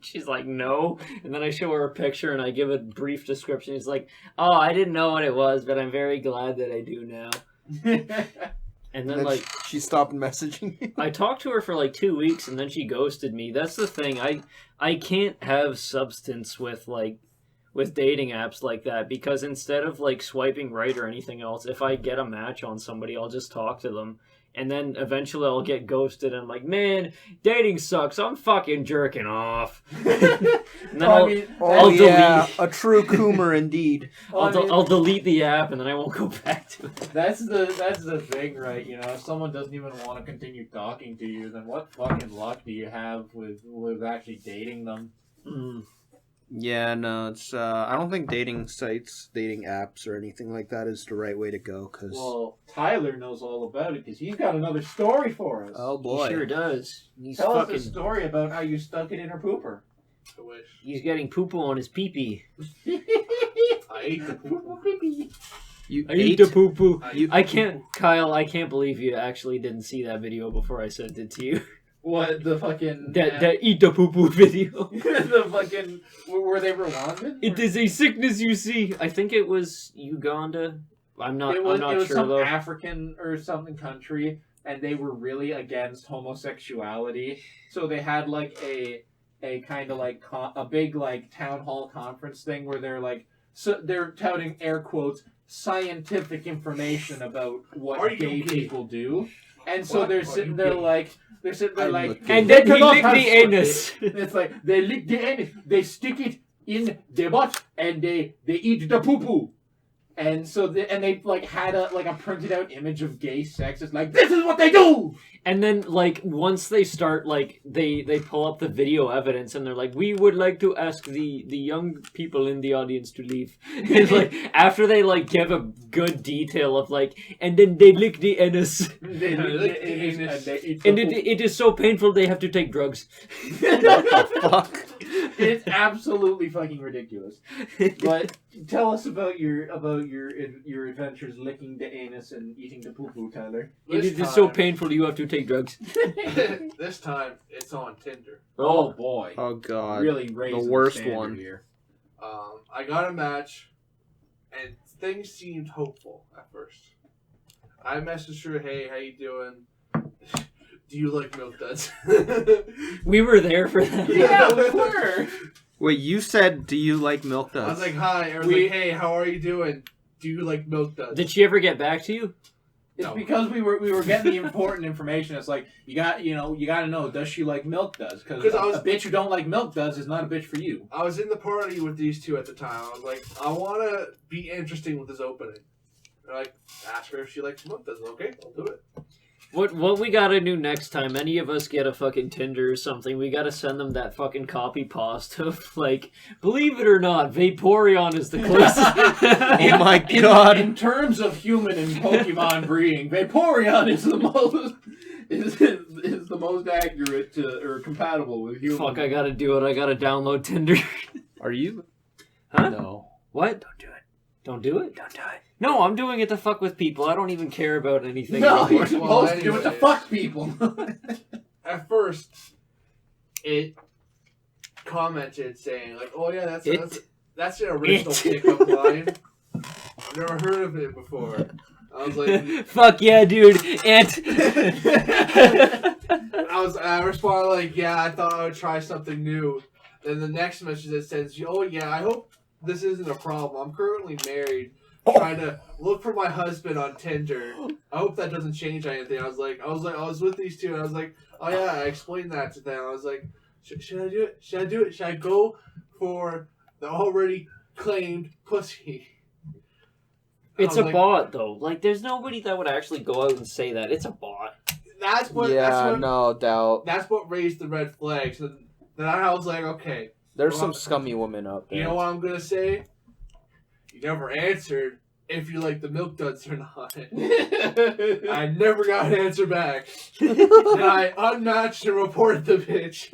Speaker 1: She's like, no. And then I show her a picture and I give a brief description. He's like, oh, I didn't know what it was, but I'm very glad that I do now. And then like
Speaker 4: she stopped messaging you.
Speaker 1: I talked to her for like 2 weeks, and then she ghosted me. That's the thing. I can't have substance with dating apps like that, because instead of like swiping right or anything else, if I get a match on somebody, I'll just talk to them. And then eventually I'll get ghosted and I'm like, man, dating sucks. I'm fucking jerking off. And then I'll delete.
Speaker 4: A true coomer indeed.
Speaker 1: I'll delete the app and then I won't go back to it.
Speaker 3: That's the thing, right? You know, if someone doesn't even want to continue talking to you, then what fucking luck do you have with actually dating them?
Speaker 1: Mm.
Speaker 5: Yeah, no, it's I don't think dating sites, dating apps, or anything like that is the right way to go. Cause
Speaker 3: Well, Tyler knows all about it because he's got another story for us.
Speaker 5: oh boy,
Speaker 1: He sure does. He's
Speaker 3: Tell
Speaker 1: fucking.
Speaker 3: us the story about how you stuck it in her pooper.
Speaker 2: I wish.
Speaker 1: He's getting poo-poo on his pee-pee.
Speaker 2: I ate the poop.
Speaker 5: you
Speaker 1: I
Speaker 5: ate
Speaker 1: eat the poo-poo.
Speaker 2: You-
Speaker 1: I can't, Kyle. I can't believe you actually didn't see that video before I sent it to you.
Speaker 3: What, the fucking...
Speaker 1: That eat the poo-poo video.
Speaker 3: the fucking... Were they Rwandan?
Speaker 1: It is a sickness you see. I think it was Uganda. I'm not
Speaker 3: It was
Speaker 1: sure
Speaker 3: some
Speaker 1: though.
Speaker 3: African or something country, and they were really against homosexuality. So they had like a kind of like a big like town hall conference thing where they're like, so they're touting air quotes scientific information about what gay people do, and so they're sitting there like. They're sitting there like,
Speaker 1: And then he
Speaker 3: cannot
Speaker 1: licked
Speaker 3: have
Speaker 1: the
Speaker 3: sex.
Speaker 1: anus.
Speaker 3: It's like they lick the anus, they stick it in the butt, and they eat the poo poo. And so they like had a printed out image of gay sex. It's like, this is what they do.
Speaker 1: And then, like, once they start, like, they pull up the video evidence, and they're like, we would like to ask the young people in the audience to leave. It's like, after they, like, give a good detail of, like, and then they lick the anus.
Speaker 3: They lick the anus and they eat the
Speaker 1: And
Speaker 3: poo.
Speaker 1: it is so painful they have to take drugs.
Speaker 5: fuck.
Speaker 3: It's absolutely fucking ridiculous. But tell us about your adventures licking the anus and eating the poo poo, Tyler.
Speaker 1: It is so painful you have to take drugs.
Speaker 2: This time, it's on Tinder.
Speaker 3: Oh boy.
Speaker 5: Oh god,
Speaker 3: Really raising
Speaker 5: the worst
Speaker 3: standard
Speaker 5: one.
Speaker 3: here.
Speaker 2: I got a match, and things seemed hopeful at first. I messaged her, hey, how you doing? Do you like milk duds?
Speaker 1: We were there for that.
Speaker 3: Yeah, we were.
Speaker 5: Wait, you said, do you like milk
Speaker 2: I
Speaker 5: duds?
Speaker 2: was like, hi. I was like, hey, how are you doing? Do you like milk duds?
Speaker 1: Did she ever get back to you?
Speaker 3: It's
Speaker 2: No.
Speaker 3: because we were getting the important information. It's like you got to know, does she like milk duds? Because a bitch who don't like milk duds is not a bitch for you.
Speaker 2: I was in the party with these two at the time. I was like, I want to be interesting with this opening. They're like, ask her if she likes milk duds. Okay, I'll do it.
Speaker 1: What we gotta do next time, any of us get a fucking Tinder or something, we gotta send them that fucking copy pasta of, like, believe it or not, Vaporeon is the closest.
Speaker 5: Oh my god.
Speaker 3: In terms of human and Pokemon breeding, Vaporeon is the most is the most accurate to, or compatible with human.
Speaker 1: Fuck, I gotta do it. I gotta download Tinder.
Speaker 5: Are you?
Speaker 1: Huh?
Speaker 5: No.
Speaker 1: What? Don't do it. Don't do it? Don't do it. No, I'm doing it to fuck with people. I don't even care about anything.
Speaker 3: No,
Speaker 1: anymore.
Speaker 3: you're supposed to do it to
Speaker 2: anyways.
Speaker 3: fuck people.
Speaker 2: At first, it commented saying, like, oh yeah, that's an original pickup line. I've never heard of it before. I was like,
Speaker 1: Fuck yeah, dude. And
Speaker 2: I responded like, yeah, I thought I would try something new. Then the next message that says, oh yeah, I hope this isn't a problem. I'm currently married, trying to look for my husband on Tinder. I hope that doesn't change anything. I was with these two, and I was like, oh yeah, I explained that to them. I was like, should I do it? Should I do it? Should I go for the already claimed pussy?
Speaker 1: it's
Speaker 2: I
Speaker 1: a
Speaker 2: was like,
Speaker 1: bot, though. Like, there's nobody that would actually go out and say that. It's a bot.
Speaker 2: That's what.
Speaker 4: No doubt.
Speaker 2: That's what raised the red flags. So then I was like, okay,
Speaker 4: There's some scummy women out there.
Speaker 2: you know what I'm gonna say? You never answered if you like the milk duds or not. I never got an answer back. Then I unmatched and reported the bitch.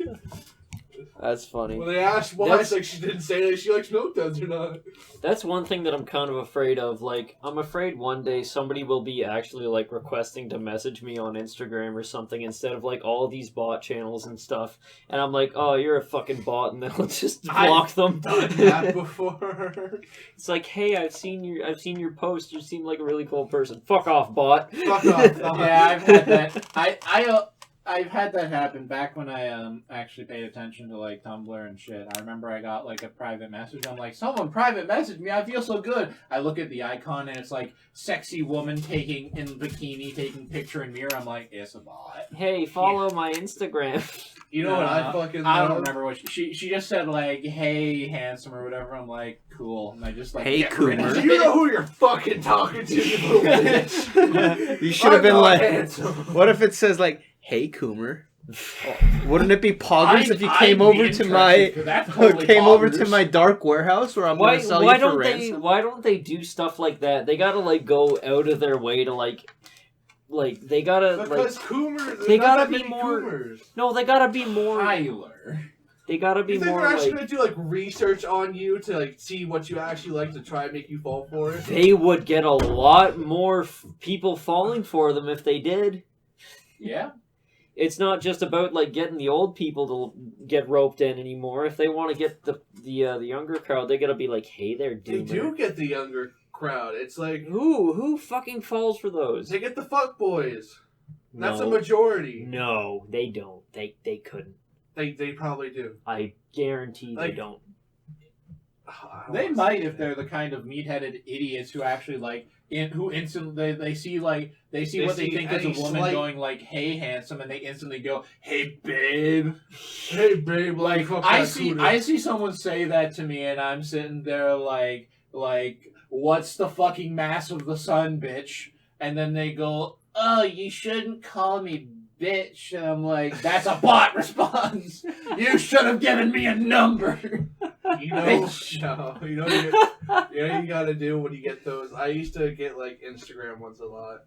Speaker 1: That's funny.
Speaker 2: When they asked why, it's like she didn't say that she likes milk duds or not.
Speaker 1: That's one thing that I'm kind of afraid of. Like, I'm afraid one day somebody will be actually, like, requesting to message me on Instagram or something instead of, like, all these bot channels and stuff. And I'm like, oh, you're a fucking bot, and then I'll just block them.
Speaker 2: Done that before.
Speaker 1: It's like, hey, I've seen your post. You seem like a really cool person. Fuck off, bot.
Speaker 2: Fuck off. Dog.
Speaker 3: Yeah, I've had that. I've had that happen back when I actually paid attention to like Tumblr and shit. I remember I got like a private message. I'm like, someone private messaged me. I feel so good. I look at the icon and it's like sexy woman taking in bikini, taking picture in mirror. I'm like, it's a bot.
Speaker 1: Hey, follow my Instagram.
Speaker 2: You know what I fucking
Speaker 3: I don't
Speaker 2: love?
Speaker 3: remember what she just said like, hey handsome or whatever. I'm like, cool. And I just like,
Speaker 5: Hey,
Speaker 3: get rid of
Speaker 5: Coomer.
Speaker 3: it.
Speaker 2: You know who you're fucking talking to, you little bitch.
Speaker 5: You should have been
Speaker 2: I'm not
Speaker 5: like,
Speaker 2: handsome.
Speaker 5: what if it says like, hey, Coomer? Wouldn't it be poggers if you
Speaker 3: I'd
Speaker 5: came
Speaker 3: be
Speaker 5: over to
Speaker 3: interested,
Speaker 5: my
Speaker 3: 'cause that's totally
Speaker 5: came over to
Speaker 3: poggers.
Speaker 5: my dark warehouse where I'm
Speaker 1: Why
Speaker 5: gonna sell
Speaker 1: why
Speaker 5: you for
Speaker 1: don't
Speaker 5: ransom?
Speaker 1: why don't they do stuff like that? They gotta like go out of their way to like they gotta
Speaker 2: Because
Speaker 1: like
Speaker 2: Coomers,
Speaker 1: they
Speaker 2: not
Speaker 1: gotta
Speaker 2: that
Speaker 1: be
Speaker 2: many
Speaker 1: more-
Speaker 2: Coomers.
Speaker 1: no, they gotta be more.
Speaker 3: Tyler.
Speaker 1: They gotta be
Speaker 2: You think
Speaker 1: more
Speaker 2: they're actually
Speaker 1: like.
Speaker 2: gonna do like research on you to like see what you actually like to try and make you fall for it?
Speaker 1: They would get a lot more people falling for them if they did.
Speaker 3: Yeah.
Speaker 1: It's not just about like getting the old people to get roped in anymore. If they want to get the younger crowd, they gotta be like, hey there,
Speaker 2: They
Speaker 1: dude.
Speaker 2: do get the younger crowd. It's like
Speaker 1: Who fucking falls for those?
Speaker 2: they get the fuck boys. That's a
Speaker 1: No.
Speaker 2: majority.
Speaker 1: No, they don't. They couldn't.
Speaker 2: They probably do.
Speaker 1: I guarantee they
Speaker 2: Like-
Speaker 1: don't.
Speaker 2: I don't
Speaker 3: They
Speaker 2: wanna
Speaker 3: might
Speaker 2: say
Speaker 3: if they're the kind of meat-headed idiots who actually like who instantly they see like they see
Speaker 2: They
Speaker 3: what they
Speaker 2: see
Speaker 3: think is a
Speaker 2: any
Speaker 3: woman
Speaker 2: slight-
Speaker 3: going like, hey handsome, and they instantly go, hey babe.
Speaker 2: Hey babe,
Speaker 3: Like
Speaker 2: fuck
Speaker 3: I
Speaker 2: that
Speaker 3: see
Speaker 2: cooter.
Speaker 3: someone say that to me and I'm sitting there like what's the fucking mass of the sun, bitch? And then they go, oh, you shouldn't call me bitch. And I'm like, that's a bot response. You should have given me a number.
Speaker 2: You know, no, you know you gotta do when you get those. I used to get like Instagram ones a lot,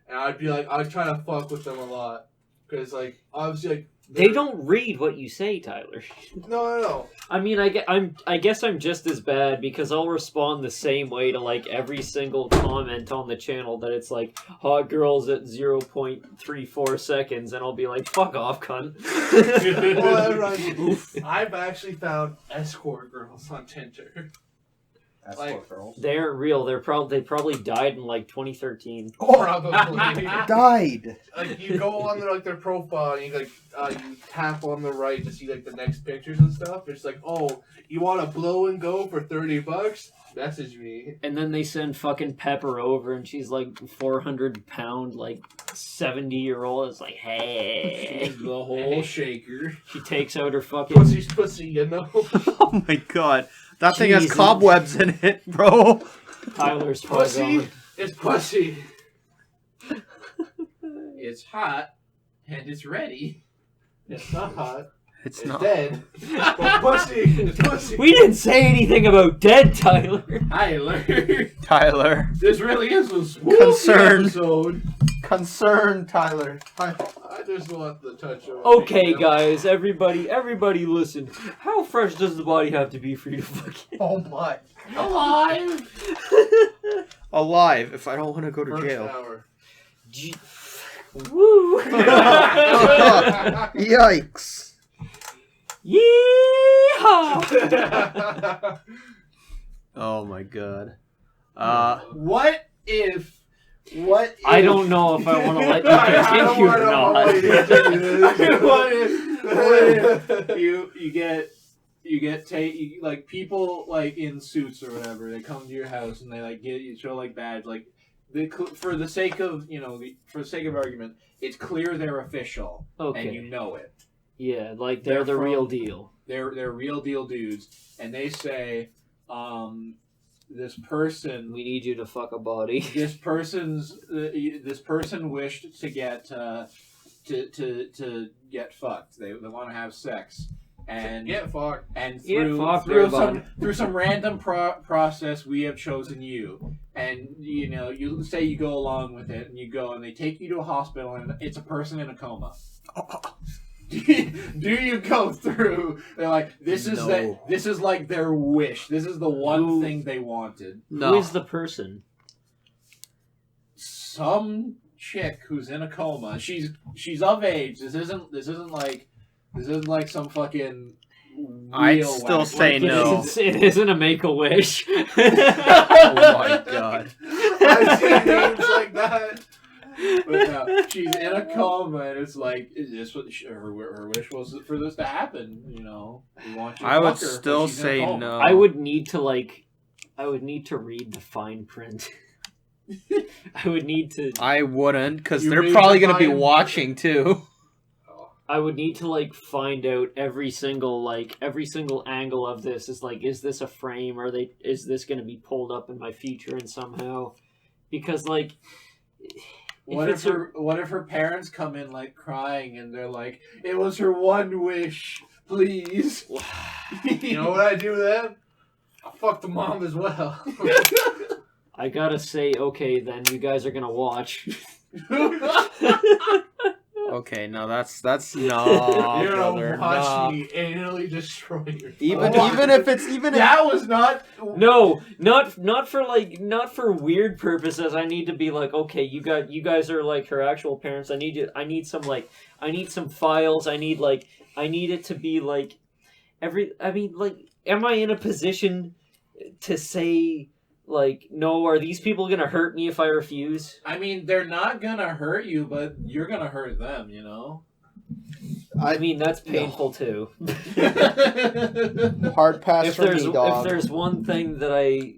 Speaker 2: and I'd be like, I'd try to fuck with them a lot, because like obviously like
Speaker 1: They don't read what you say, Tyler.
Speaker 2: No.
Speaker 1: I mean, I guess I'm just as bad because I'll respond the same way to like every single comment on the channel that it's like hot girls at 0.34 seconds, and I'll be like, fuck off, cunt.
Speaker 2: Well, that reminds me, I've actually found escort girls on Tinder.
Speaker 3: That's
Speaker 2: Like-
Speaker 3: what girls.
Speaker 1: They aren't real. They probably died in like 2013.
Speaker 2: Probably.
Speaker 4: Died.
Speaker 2: Like you go on their profile and you like you tap on the right to see like the next pictures and stuff. It's like, oh, you want to blow and go for $30? Message me.
Speaker 1: And then they send fucking Pepper over, and she's like 400-pound, like 70-year-old. It's like, hey,
Speaker 3: The whole shaker.
Speaker 1: she takes out her fucking.
Speaker 2: Pussy's pussy, you know.
Speaker 5: Oh my god. That thing has
Speaker 1: Jesus.
Speaker 5: cobwebs in it, bro.
Speaker 1: Tyler's
Speaker 2: Pussy
Speaker 1: fucking.
Speaker 2: is pussy.
Speaker 3: It's hot and it's ready.
Speaker 2: It's not hot.
Speaker 5: It's
Speaker 2: It's
Speaker 5: not.
Speaker 2: dead. But pussy is pussy.
Speaker 1: We didn't say anything about dead, Tyler.
Speaker 3: Tyler.
Speaker 5: Tyler.
Speaker 3: This really is a spooky
Speaker 5: Concerned.
Speaker 3: episode.
Speaker 5: Concern, Tyler.
Speaker 2: I just want the touch of.
Speaker 1: Okay, guys, everybody, listen. How fresh does the body have to be for you to fucking?
Speaker 5: Oh my.
Speaker 3: Alive.
Speaker 5: Alive if I don't want to go to
Speaker 2: First
Speaker 5: jail.
Speaker 2: hour.
Speaker 1: Woo!
Speaker 5: Yikes.
Speaker 1: Yeehaw!
Speaker 5: Oh my god.
Speaker 3: What if?
Speaker 1: I don't know if I want to let you
Speaker 2: I don't
Speaker 1: continue or
Speaker 2: wanna
Speaker 1: not.
Speaker 2: let you continue this.
Speaker 3: What if you get like people like in suits or whatever, they come to your house and they like get you show like badge like for the sake of for the sake of argument, it's clear they're official
Speaker 1: Okay.
Speaker 3: and you know it.
Speaker 1: Yeah, like they're the
Speaker 3: They're
Speaker 1: real
Speaker 3: from-
Speaker 1: deal.
Speaker 3: They're real deal dudes, and they say, this person.
Speaker 1: We need you to fuck a body.
Speaker 3: This person wished to get to get fucked. They want to have sex, and
Speaker 2: Get fucked.
Speaker 3: and
Speaker 1: Get
Speaker 3: through
Speaker 1: fucked,
Speaker 3: through
Speaker 1: everybody.
Speaker 3: some random process, we have chosen you. And you say you go along with it, and you go, and they take you to a hospital, and it's a person in a coma. Do you go through? They're like, this is
Speaker 5: No.
Speaker 3: this is like their wish. This is the one
Speaker 1: Who-
Speaker 3: thing they wanted.
Speaker 5: No.
Speaker 1: Who is the person?
Speaker 3: Some chick who's in a coma. She's of age. This isn't like some fucking.
Speaker 5: I'd
Speaker 3: real
Speaker 5: still
Speaker 3: whack.
Speaker 5: say
Speaker 3: Like,
Speaker 5: no.
Speaker 1: It isn't a Make-A-Wish.
Speaker 5: Oh my god.
Speaker 2: I've seen names like that.
Speaker 3: But no, she's in a coma, and it's like, is this what her wish was for this to happen? You know, we want you to
Speaker 5: I would
Speaker 3: fuck her, but
Speaker 5: still
Speaker 3: she's in a
Speaker 5: say
Speaker 3: coma.
Speaker 5: no.
Speaker 1: I would need to read the fine print. I would need to
Speaker 5: I wouldn't, because
Speaker 2: You
Speaker 5: they're
Speaker 2: read
Speaker 5: probably
Speaker 2: the
Speaker 5: going to be
Speaker 2: fine-
Speaker 5: watching too.
Speaker 1: find out every single angle of this. Is this a frame? Is this going to be pulled up in my future and somehow? Because
Speaker 3: What if her parents come in like crying and they're like, it was her one wish, please.
Speaker 2: You know what I do then? I fuck the mom as well.
Speaker 1: I gotta say, okay, then you guys are gonna watch.
Speaker 5: Okay, no, that's no,
Speaker 2: You're
Speaker 5: brother,
Speaker 2: gonna watch
Speaker 5: no.
Speaker 2: me anally destroy your
Speaker 5: Even if
Speaker 3: That was not.
Speaker 1: No, not for weird purposes. I need to be like, okay, you guys are like her actual parents. I need some files. I need it to be like am I in a position to say like, no, are these people gonna hurt me if I refuse?
Speaker 3: I mean, they're not gonna hurt you, but you're gonna hurt them. You know.
Speaker 1: I mean, that's painful too.
Speaker 4: Hard pass
Speaker 1: If
Speaker 4: for
Speaker 1: there's
Speaker 4: me, dog.
Speaker 1: if there's one thing that I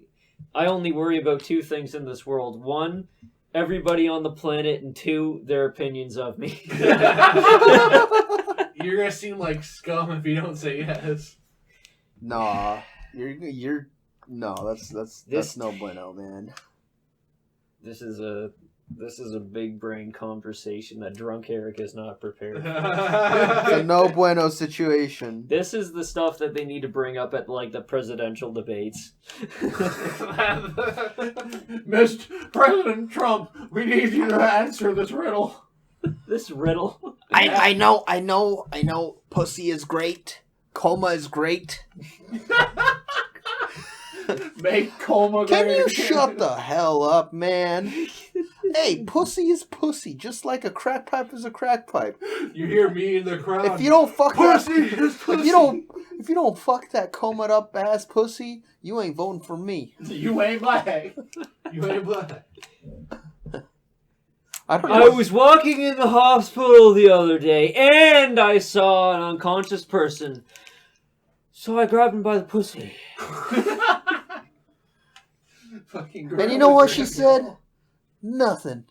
Speaker 1: only worry about two things in this world. One, everybody on the planet, and two, their opinions of me.
Speaker 2: You're gonna seem like scum if you don't say yes.
Speaker 4: Nah, you're no. That's no bueno, man.
Speaker 1: This is a big brain conversation that drunk Eric is not prepared for.
Speaker 4: It's a no bueno situation.
Speaker 1: This is the stuff that they need to bring up at like the presidential debates.
Speaker 3: Mr. President Trump, we need you to answer this riddle.
Speaker 1: This riddle.
Speaker 4: I know. Pussy is great. Coma is great.
Speaker 3: Make coma.
Speaker 4: Can you
Speaker 3: great.
Speaker 4: shut the hell up, man? Hey, pussy is pussy, just like a crack pipe is a crack pipe.
Speaker 2: You hear me in the crowd.
Speaker 4: If you don't fuck
Speaker 2: Pussy
Speaker 4: that,
Speaker 2: is pussy.
Speaker 4: if you don't fuck that combed up ass pussy, you ain't voting for me.
Speaker 3: You ain't black.
Speaker 2: You ain't black.
Speaker 4: I don't
Speaker 1: I
Speaker 4: know.
Speaker 1: was walking in the hospital the other day, and I saw an unconscious person. So I grabbed him by the pussy.
Speaker 3: Fucking
Speaker 4: And you know what she said? Nothing.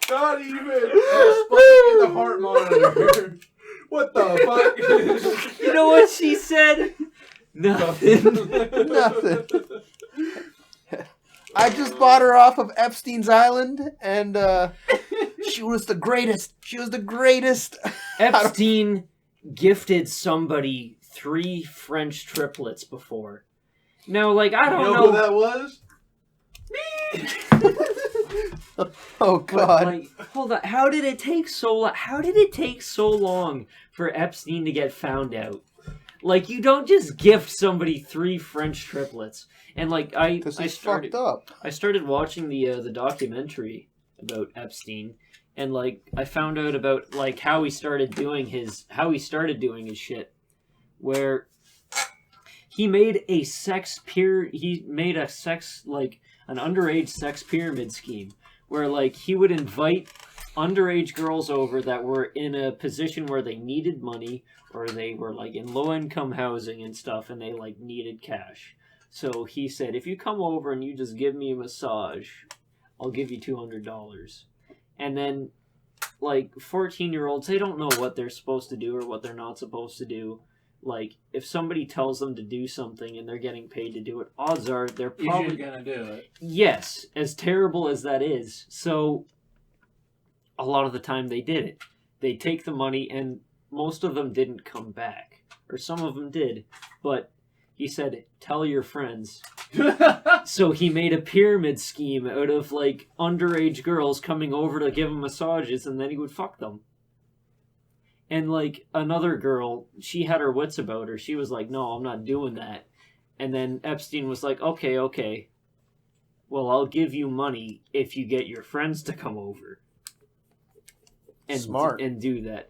Speaker 2: Not even a spike in the heart monitor. What the fuck?
Speaker 1: You know what she said? Nothing.
Speaker 4: Nothing. I just bought her off of Epstein's Island, and she was the greatest. She was the greatest.
Speaker 1: Epstein gifted somebody 3 French triplets before. Now, like, I
Speaker 2: You
Speaker 1: don't
Speaker 2: know who that was?
Speaker 4: Oh
Speaker 1: But,
Speaker 4: God!
Speaker 1: like, hold on. How did it take so long for Epstein to get found out? Like, you don't just gift somebody 3 French triplets. And like,
Speaker 4: Because he's fucked up.
Speaker 1: I started watching the documentary about Epstein, and like, I found out about like how he started doing his shit, where he made an underage sex pyramid scheme where like he would invite underage girls over that were in a position where they needed money or they were like in low income housing and stuff and they like needed cash. So he said, if you come over and you just give me a massage, I'll give you $200. And then like 14-year-olds, they don't know what they're supposed to do or what they're not supposed to do. Like, if somebody tells them to do something and they're getting paid to do it, odds are they're
Speaker 3: You're
Speaker 1: probably
Speaker 3: gonna do it.
Speaker 1: Yes, as terrible as that is. So, a lot of the time they did it. They take the money, and most of them didn't come back. Or some of them did. But He said, tell your friends. So he made a pyramid scheme out of, like, underage girls coming over to give him massages, and then he would fuck them. And, like, another girl, she had her wits about her. She was like, no, I'm not doing that. And then Epstein was like, okay. Well, I'll give you money if you get your friends to come over. And,
Speaker 4: Smart.
Speaker 1: And do that.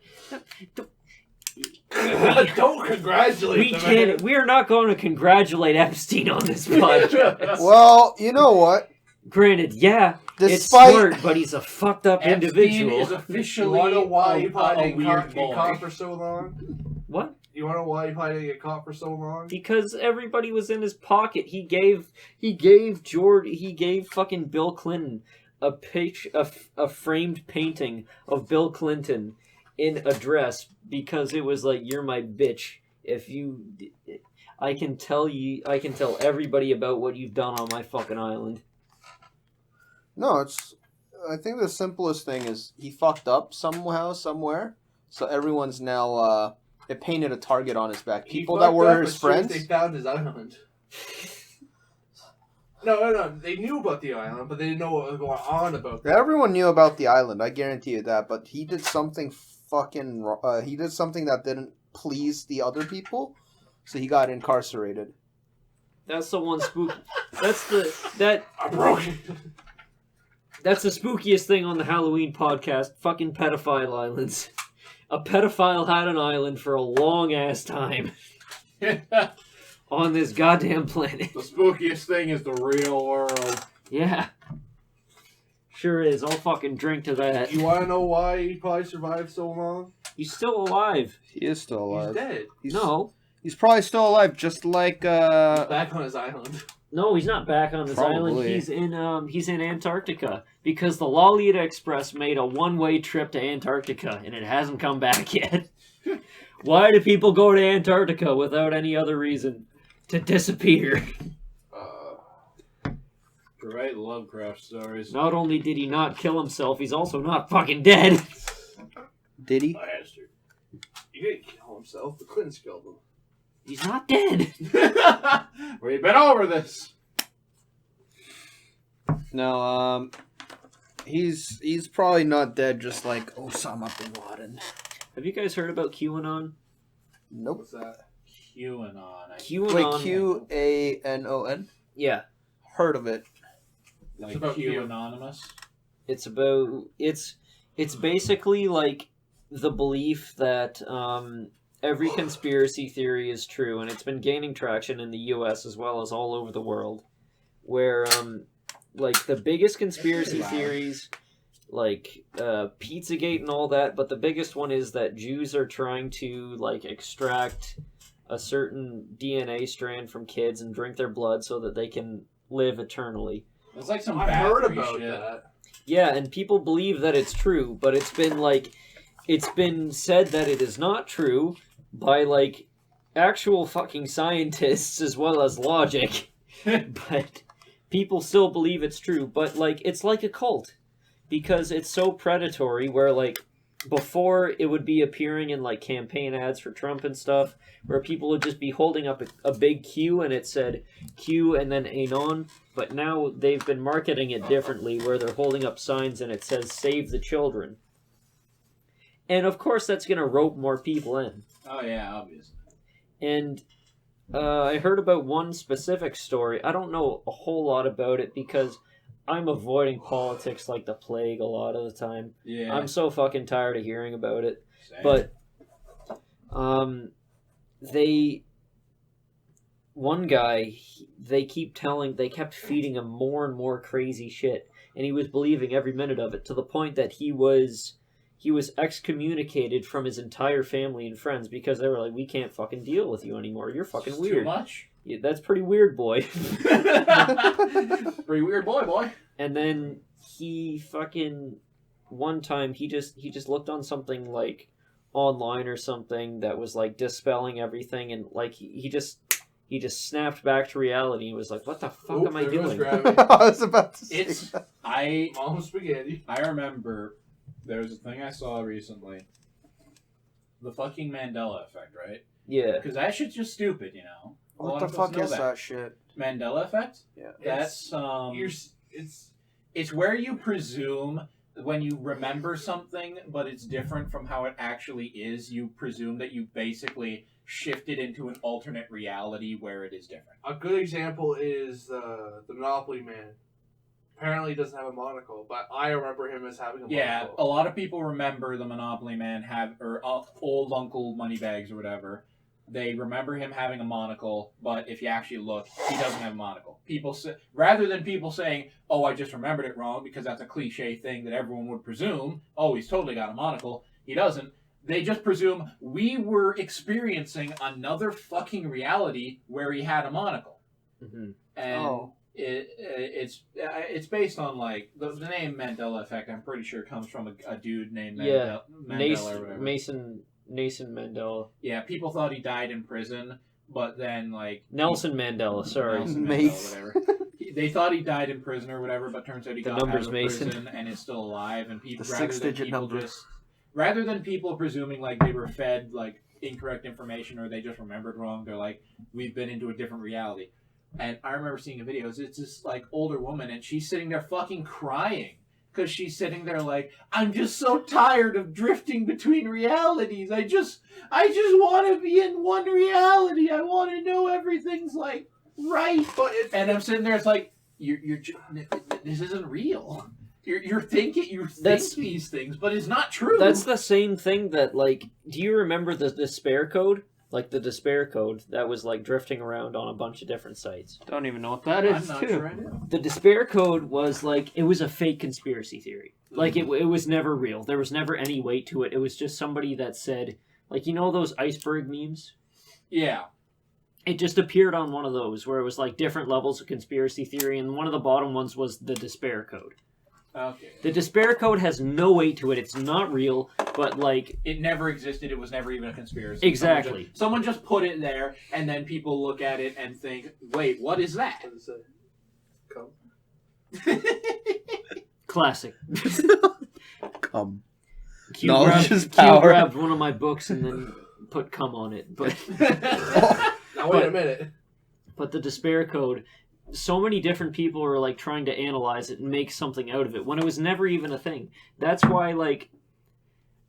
Speaker 2: Don't congratulate them.
Speaker 1: We are not going to congratulate Epstein on this podcast.
Speaker 4: Well, you know what?
Speaker 1: Granted, yeah, it's
Speaker 4: Despite
Speaker 1: smart, but he's a fucked up
Speaker 3: Epstein
Speaker 1: individual.
Speaker 3: is
Speaker 2: You
Speaker 3: officially
Speaker 2: want to know why he
Speaker 3: a
Speaker 2: probably didn't
Speaker 3: weird
Speaker 2: get
Speaker 3: boy.
Speaker 2: caught for so long?
Speaker 1: What?
Speaker 2: You want to know why he probably didn't get caught for so long?
Speaker 1: Because everybody was in his pocket. He gave fucking Bill Clinton a framed painting of Bill Clinton in a dress because it was like, you're my bitch. I can tell everybody about what you've done on my fucking island.
Speaker 4: No, I think the simplest thing is he fucked up somehow, somewhere. So everyone's now, it painted a target on his back. People that were his friends.
Speaker 2: They found his island. No. They knew about the island, but they didn't know what was going on about it.
Speaker 4: Everyone knew about the island, I guarantee you that. But he did something he did something that didn't please the other people. So he got incarcerated.
Speaker 1: That's the one spook. I'm broken. That's the spookiest thing on the Halloween podcast. Fucking pedophile islands. A pedophile had an island for a long ass time on this goddamn planet.
Speaker 3: The spookiest thing is the real world.
Speaker 1: Yeah. Sure is. I'll fucking drink to that.
Speaker 2: You want to know why he probably survived so long?
Speaker 1: He's still alive.
Speaker 4: He is still alive.
Speaker 2: He's dead.
Speaker 1: No.
Speaker 4: He's probably still alive, just like
Speaker 2: He's back on his island.
Speaker 1: No, he's not back on this island.
Speaker 4: Probably.
Speaker 1: He's in Antarctica because the Lolita Express made a one-way trip to Antarctica and it hasn't come back yet. Why do people go to Antarctica without any other reason? To disappear.
Speaker 3: Great Lovecraft stories.
Speaker 1: Not only did he not kill himself, he's also not fucking dead.
Speaker 4: Did he?
Speaker 3: Bastard.
Speaker 2: He didn't kill himself. The Clintons killed him.
Speaker 1: He's not dead.
Speaker 3: We've been over this.
Speaker 4: No, he's probably not dead, just like Osama bin Laden.
Speaker 1: Have you guys heard about QAnon?
Speaker 4: Nope.
Speaker 2: What's that?
Speaker 3: QAnon.
Speaker 1: QAnon.
Speaker 4: Wait, QAnon?
Speaker 1: Yeah.
Speaker 4: Heard of it.
Speaker 3: Like
Speaker 2: about
Speaker 3: Q
Speaker 2: you.
Speaker 3: Anonymous.
Speaker 1: It's basically like the belief that every conspiracy theory is true, and it's been gaining traction in the U.S. as well as all over the world, where like the biggest conspiracy theories, like Pizzagate and all that, but the biggest one is that Jews are trying to like extract a certain DNA strand from kids and drink their blood so that they can live eternally.
Speaker 3: It's like some
Speaker 2: I heard
Speaker 3: battery
Speaker 2: about
Speaker 3: shit.
Speaker 2: that.
Speaker 1: Yeah, and people believe that it's true, but it's been said that it is not true by like actual fucking scientists as well as logic. But people still believe it's true, but like it's like a cult because it's so predatory where like before it would be appearing in like campaign ads for Trump and stuff where people would just be holding up a big Q and it said Q and then Anon, but now they've been marketing it differently where they're holding up signs and it says save the children. And of course that's going to rope more people in.
Speaker 3: Oh yeah, obviously.
Speaker 1: And I heard about one specific story. I don't know a whole lot about it because I'm avoiding politics like the plague a lot of the time.
Speaker 3: Yeah.
Speaker 1: I'm so fucking tired of hearing about it.
Speaker 3: Same.
Speaker 1: But one guy, they kept feeding him more and more crazy shit, and he was believing every minute of it to the point that he was excommunicated from his entire family and friends because they were like, we can't fucking deal with you anymore. You're fucking
Speaker 3: It's
Speaker 1: weird.
Speaker 3: Too much.
Speaker 1: Yeah, that's pretty weird, boy.
Speaker 3: Pretty weird boy.
Speaker 1: And then he fucking one time he just looked on something like online or something that was like dispelling everything, and like he just snapped back to reality. He was like, "What the fuck am I
Speaker 2: there goes
Speaker 1: doing?"
Speaker 2: gravity.
Speaker 4: I was about to say
Speaker 3: It's
Speaker 4: that.
Speaker 2: Mom spaghetti.
Speaker 3: I remember there was a thing I saw recently. The fucking Mandela effect, right?
Speaker 1: Yeah.
Speaker 3: Because that shit's just stupid, you know. A lot
Speaker 4: What the
Speaker 3: of us
Speaker 4: fuck
Speaker 3: know
Speaker 4: is that shit?
Speaker 3: Mandela effect?
Speaker 4: Yeah.
Speaker 3: That's it's where you presume when you remember something, but it's different from how it actually is. You presume that you basically shifted into an alternate reality where it is different.
Speaker 2: A good example is the Monopoly Man. Apparently, he doesn't have a monocle, but I remember him as having a monocle.
Speaker 3: Yeah, a lot of people remember the Monopoly Man or old Uncle Moneybags or whatever. They remember him having a monocle, but if you actually look, he doesn't have a monocle. People say, rather than people saying, "Oh, I just remembered it wrong," because that's a cliche thing that everyone would presume. Oh, he's totally got a monocle. He doesn't. They just presume we were experiencing another fucking reality where he had a monocle.
Speaker 1: Mm-hmm.
Speaker 3: And it's based on like the name Mandela effect. I'm pretty sure comes from a dude named Mandela or whatever.
Speaker 1: Nelson Mandela.
Speaker 3: Yeah, people thought he died in prison, but then like
Speaker 1: Nelson Mandela. Sorry,
Speaker 3: Nelson Mandela, whatever. They thought he died in prison or whatever, but turns out he got out of prison and is still alive. And people, rather than people presuming like they were fed like incorrect information or they just remembered wrong, they're like, we've been into a different reality. And I remember seeing a video. It's this like older woman, and she's sitting there fucking crying because she's sitting there like, I'm just so tired of drifting between realities. I just want to be in one reality. I want to know everything's like right. And I'm sitting there. It's like this isn't real. You think these things, but it's not true.
Speaker 1: That's the same thing that like. Do you remember the despair code? Like the despair code that was like drifting around on a bunch of different sites.
Speaker 5: Don't even know what that is.
Speaker 3: I'm not sure I do.
Speaker 1: The despair code was like, it was a fake conspiracy theory. Like it was never real. There was never any weight to it. It was just somebody that said, like, you know those iceberg memes?
Speaker 3: Yeah.
Speaker 1: It just appeared on one of those where it was like different levels of conspiracy theory, and one of the bottom ones was the despair code.
Speaker 3: Okay.
Speaker 1: The despair code has no weight to it. It's not real, but like
Speaker 3: it never existed. It was never even a conspiracy.
Speaker 1: Exactly.
Speaker 3: Someone just put it there, and then people look at it and think, "Wait, what is that?"
Speaker 2: What is it?
Speaker 1: Classic.
Speaker 5: Come.
Speaker 1: Q
Speaker 5: Knowledge is
Speaker 1: Q
Speaker 5: power.
Speaker 1: grabbed one of my books and then put cum on it, but
Speaker 2: Now wait a minute.
Speaker 1: But the despair code, so many different people are like trying to analyze it and make something out of it when it was never even a thing. That's why, like,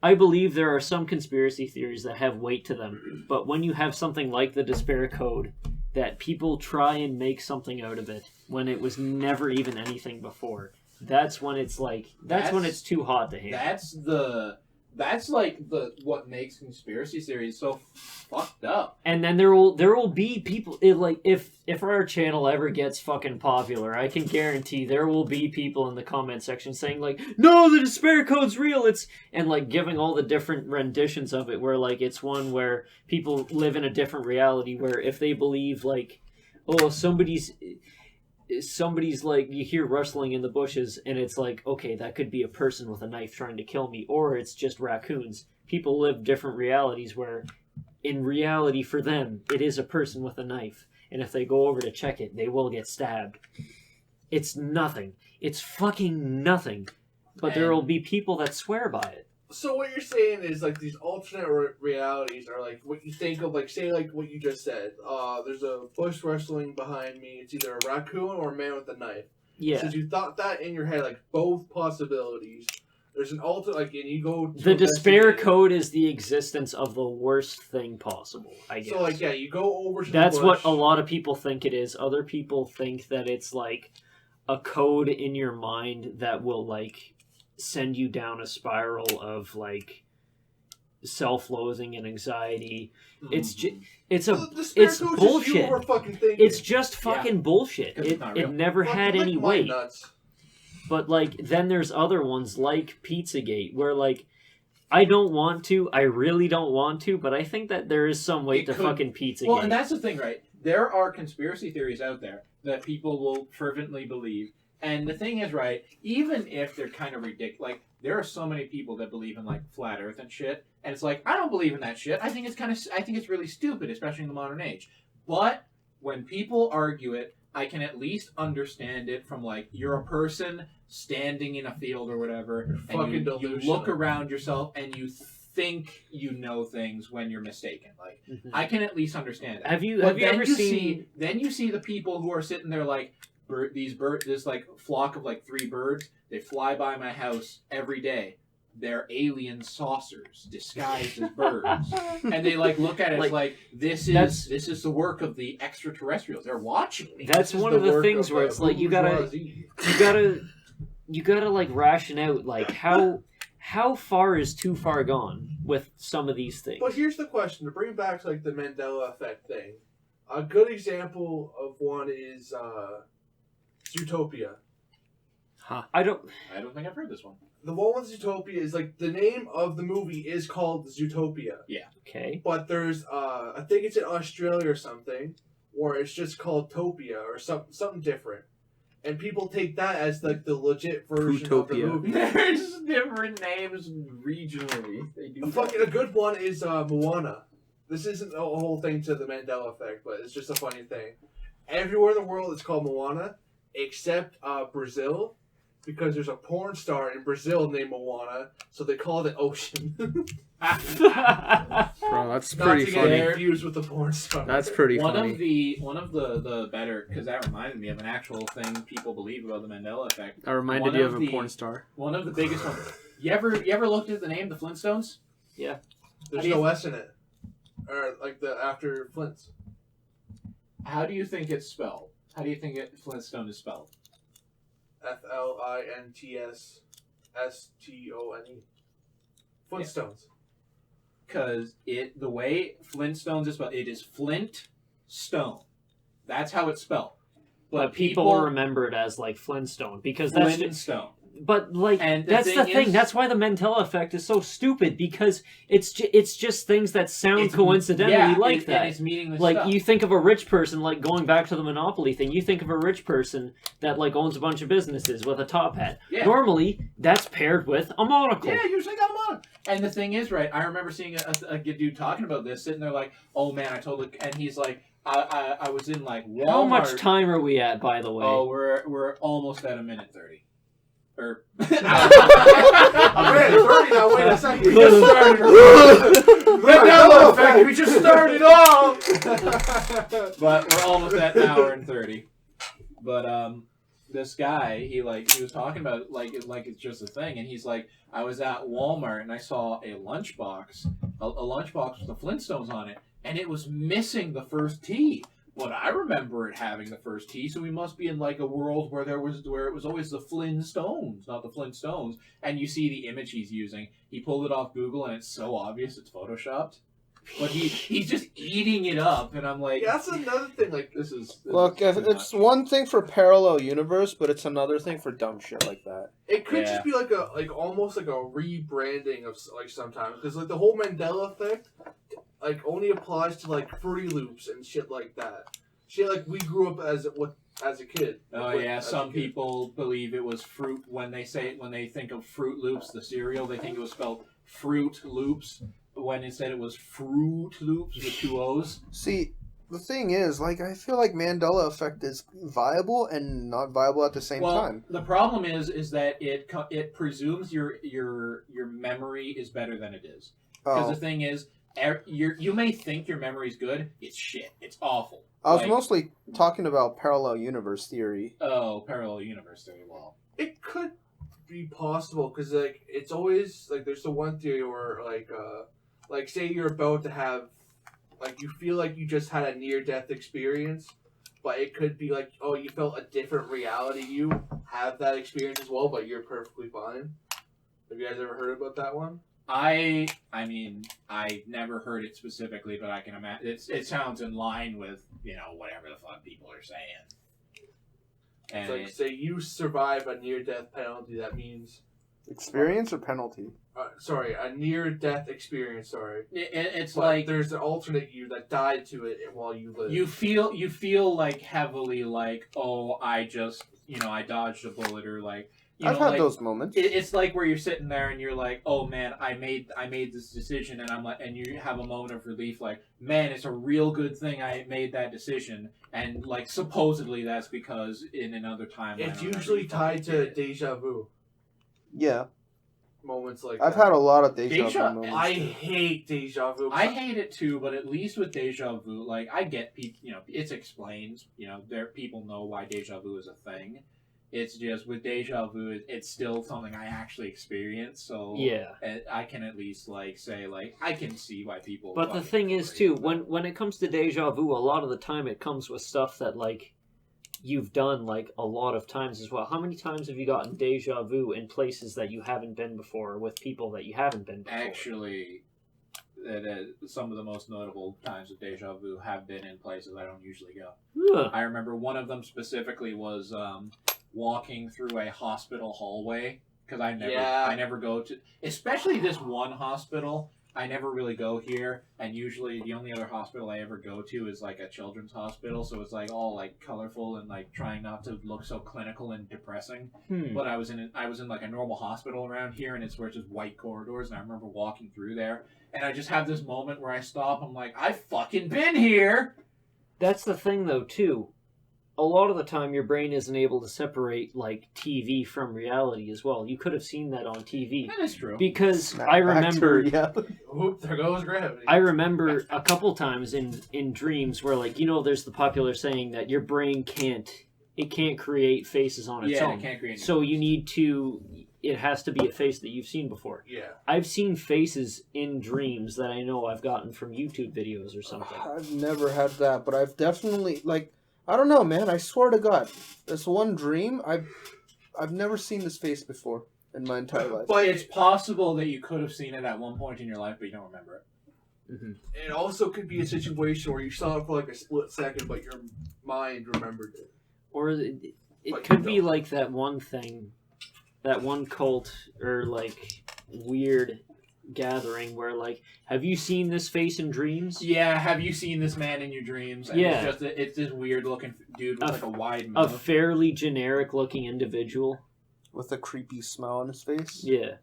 Speaker 1: I believe there are some conspiracy theories that have weight to them, but when you have something like the despair code that people try and make something out of it when it was never even anything before, that's when it's like when it's too hot to handle.
Speaker 3: That's like what makes conspiracy theories so fucked up.
Speaker 1: And then there will be people if our channel ever gets fucking popular, I can guarantee there will be people in the comment section saying like, no, the despair code's real. And like giving all the different renditions of it, where like it's one where people live in a different reality where if they believe like, oh, somebody's like, you hear rustling in the bushes and it's like, okay, that could be a person with a knife trying to kill me, or it's just raccoons. People live different realities where in reality for them it is a person with a knife, and if they go over to check it they will get stabbed. It's nothing. It's fucking nothing. But there will be people that swear by it.
Speaker 2: So what you're saying is like these alternate realities are like what you think of, like say like what you just said. There's a bush rustling behind me. It's either a raccoon or a man with a knife.
Speaker 1: Yeah.
Speaker 2: Since you thought that in your head, like both possibilities. There's an alternate, like, and you go.
Speaker 1: The despair code is the existence of the worst thing possible, I guess.
Speaker 2: So like yeah, you go over to
Speaker 1: That's
Speaker 2: the bush.
Speaker 1: what a lot of people think it is. Other people think that it's like a code in your mind that will like send you down a spiral of like self-loathing and anxiety. It's bullshit. It's just fucking bullshit. It never had any weight. But like then there's other ones like Pizzagate where like I really don't want to, but I think that there is some weight to fucking Pizzagate.
Speaker 3: Well, and that's the thing, right? There are conspiracy theories out there that people will fervently believe. And the thing is, right, even if they're kind of ridiculous, like, there are so many people that believe in, like, flat earth and shit, and it's like, I don't believe in that shit. I think it's really stupid, especially in the modern age. But when people argue it, I can at least understand it from, like, you're a person standing in a field or whatever, and you look around yourself and you think you know things when you're mistaken. Like
Speaker 1: Mhm.
Speaker 3: I can at least understand that.
Speaker 1: Have you
Speaker 3: But then
Speaker 1: ever seen?
Speaker 3: Then you see the people who are sitting there like this like flock of like 3 birds. They fly by my house every day. They're alien saucers disguised as birds, and they like look at it like this is the work of the extraterrestrials. They're watching me.
Speaker 1: That's one of the things where it's like you gotta like ration out like how far is too far gone with some of these things.
Speaker 2: But here's the question: to bring back like the Mandela effect thing, a good example of one is Zootopia.
Speaker 1: I don't
Speaker 3: think I've heard this one.
Speaker 2: The one with Zootopia is like the name of the movie is called Zootopia.
Speaker 3: Yeah.
Speaker 1: Okay.
Speaker 2: But there's I think it's in Australia or something, or it's just called Topia or something different. And people take that as like the legit version of the
Speaker 5: Zootopia.
Speaker 2: movie.
Speaker 3: There's different names regionally. They do
Speaker 2: A good one is Moana. This isn't a whole thing to the Mandela effect, but it's just a funny thing. Everywhere in the world it's called Moana, except Brazil, because there's a porn star in Brazil named Moana, so they call it Ocean.
Speaker 5: Bro, that's
Speaker 2: Not
Speaker 5: pretty
Speaker 2: to
Speaker 5: funny.
Speaker 2: get confused with the porn star.
Speaker 5: That's pretty
Speaker 3: One
Speaker 5: funny.
Speaker 3: of the better, because that reminded me of an actual thing people believe about the Mandela effect.
Speaker 5: I reminded
Speaker 3: one
Speaker 5: you
Speaker 3: of
Speaker 5: of a
Speaker 3: the-
Speaker 5: porn star.
Speaker 3: One of the biggest ones. You ever looked at the name, the Flintstones?
Speaker 2: There's no S in it, or like the after Flint's.
Speaker 3: How do you think it's spelled? How do you think Flintstone is spelled?
Speaker 2: FLINTSSTONE. Flintstones.
Speaker 3: Because the way Flintstones is spelled, it is Flint Stone. That's how it's spelled.
Speaker 1: but people remember it as like Flintstone because that's
Speaker 3: Flintstone.
Speaker 1: but like
Speaker 3: And
Speaker 1: that's the thing.
Speaker 3: is-
Speaker 1: That's why the Mandela effect is so stupid because it's just things that sound coincidentally like
Speaker 3: and
Speaker 1: that.
Speaker 3: it's meaningless
Speaker 1: Like
Speaker 3: stuff.
Speaker 1: you think of a rich person, like going back to the Monopoly thing, you think of a rich person that like owns a bunch of businesses with a top hat.
Speaker 3: Yeah.
Speaker 1: Normally, that's paired with a monocle.
Speaker 3: Yeah, usually got them on. And the thing is, right, I remember seeing a dude talking about this, sitting there like, oh man, I totally, and he's like, I was in like Walmart.
Speaker 1: How much time are we at, by the way?
Speaker 3: Oh, we're almost at 1:30. Or
Speaker 2: I'm ready. 30 now. Wait a second.
Speaker 3: we just started. Mandela effect. We just started off. But we're almost at 1:30. But this guy, he was talking about it like it's just a thing, and he's like, I was at Walmart and I saw a lunchbox, a lunchbox with the Flintstones on it, and it was missing the first T. But I remember it having the first T, so we must be in like a world where it was always the Flintstones, not the Flintstones. And you see the image he's using. He pulled it off Google, and it's so obvious it's photoshopped. But he's just eating it up, and I'm like,
Speaker 2: Yeah, that's another thing. Like
Speaker 3: this is
Speaker 4: Look,
Speaker 3: is
Speaker 4: if
Speaker 3: too
Speaker 4: it's
Speaker 3: much.
Speaker 4: one thing for parallel universe, but it's another thing for dumb shit like that.
Speaker 2: it could
Speaker 3: Yeah.
Speaker 2: just be like almost like a rebranding of like sometimes because like the whole Mandela effect like only applies to like Fruity Loops and shit like that. Shit like we grew up as a kid.
Speaker 3: Oh
Speaker 2: Like,
Speaker 3: yeah,
Speaker 2: as a
Speaker 3: some
Speaker 2: kid.
Speaker 3: people believe it was fruit when they think of Fruit Loops, the cereal. They think it was spelled Fruit Loops when instead it was Fruit Loops with 2 O's.
Speaker 4: See, the thing is, like, I feel like Mandela effect is viable and not viable at the same time.
Speaker 3: The problem is that it presumes your memory is better than it is. Because the thing is, you may think your memory's good. It's shit. It's awful.
Speaker 4: I was
Speaker 3: Like,
Speaker 4: mostly talking about parallel universe theory.
Speaker 3: parallel universe theory. Well,
Speaker 2: It could be possible because like it's always like there's the one theory where like say you're about to have like you feel like you just had a near death experience, but it could be like oh you felt a different reality. You have that experience as well, but you're perfectly fine. Have you guys ever heard about that one?
Speaker 3: I mean, I never heard it specifically, but I can imagine it sounds in line with whatever the fuck people are saying.
Speaker 2: It's
Speaker 3: And
Speaker 2: like say you survive a near death penalty. That means
Speaker 4: Experience or penalty?
Speaker 2: sorry, a near death experience. Sorry,
Speaker 3: it's
Speaker 2: but
Speaker 3: like
Speaker 2: there's an alternate you that died to it while you live.
Speaker 3: you feel like heavily like I just I dodged a bullet or like
Speaker 4: I've had those moments.
Speaker 3: It's like where you're sitting there and you're like, oh man, I made this decision, and I'm like, and you have a moment of relief, like, man, it's a real good thing I made that decision, and like supposedly that's because in another timeline
Speaker 2: It's usually tied to deja vu.
Speaker 4: Yeah.
Speaker 2: moments like
Speaker 4: I've
Speaker 2: that.
Speaker 4: had a lot of deja vu
Speaker 3: Deja-
Speaker 4: moments.
Speaker 2: I hate deja vu.
Speaker 3: I hate it too, but at least with deja vu, like I get people, it's explained. People know why deja vu is a thing. It's just with deja vu, it's still something I actually experience. So
Speaker 1: Yeah.
Speaker 3: I can at least say I can see why people.
Speaker 1: But the
Speaker 3: fucking
Speaker 1: thing is,
Speaker 3: crazy
Speaker 1: too,
Speaker 3: about it.
Speaker 1: when it comes to deja vu, a lot of the time it comes with stuff that, like, you've done, like, a lot of times as well. How many times have you gotten deja vu in places that you haven't been before, with people that you haven't been before?
Speaker 3: Actually, some of the most notable times of deja vu have been in places I don't usually go.
Speaker 1: Huh.
Speaker 3: I remember one of them specifically was walking through a hospital hallway because I never go to, especially this one hospital. I never really go here, and usually the only other hospital I ever go to is like a children's hospital, so it's like all like colorful and like trying not to look so clinical and depressing. But I was in like a normal hospital around here, and it's where it's just white corridors, and I remember walking through there, and I just have this moment where I stop. I'm like, I've fucking been here.
Speaker 1: That's the thing, though, too. A lot of the time, your brain isn't able to separate, like, TV from reality as well. You could have seen that on TV.
Speaker 3: That is true.
Speaker 1: Because
Speaker 4: Snap
Speaker 1: I
Speaker 4: back to
Speaker 1: remember...
Speaker 4: reality.
Speaker 2: Oop, there goes gravity.
Speaker 1: I remember a couple times in dreams where, like, there's the popular saying that your brain can't create faces on its own.
Speaker 3: It can't create.
Speaker 1: So you need to... It has to be a face that you've seen before.
Speaker 2: Yeah.
Speaker 1: I've seen faces in dreams that I know I've gotten from YouTube videos or something.
Speaker 4: I've never had that, but I've definitely, like, I don't know, man. I swear to God, this one dream, I've never seen this face before in my entire life.
Speaker 3: But it's possible that you could have seen it at one point in your life, but you don't remember it.
Speaker 1: Mm-hmm.
Speaker 2: It also could be a situation where you saw it for like a split second, but your mind remembered it.
Speaker 1: Or it
Speaker 2: But
Speaker 1: could
Speaker 2: you
Speaker 1: be
Speaker 2: don't.
Speaker 1: like that one thing, that one cult or like weird gathering where, like, have you seen this face in dreams?
Speaker 3: Yeah, have you seen this man in your dreams? And
Speaker 1: Yeah.
Speaker 3: it's this weird looking dude with like a wide
Speaker 1: A
Speaker 3: mouth.
Speaker 1: fairly generic looking individual.
Speaker 4: With a creepy smile on his face.
Speaker 1: Yeah.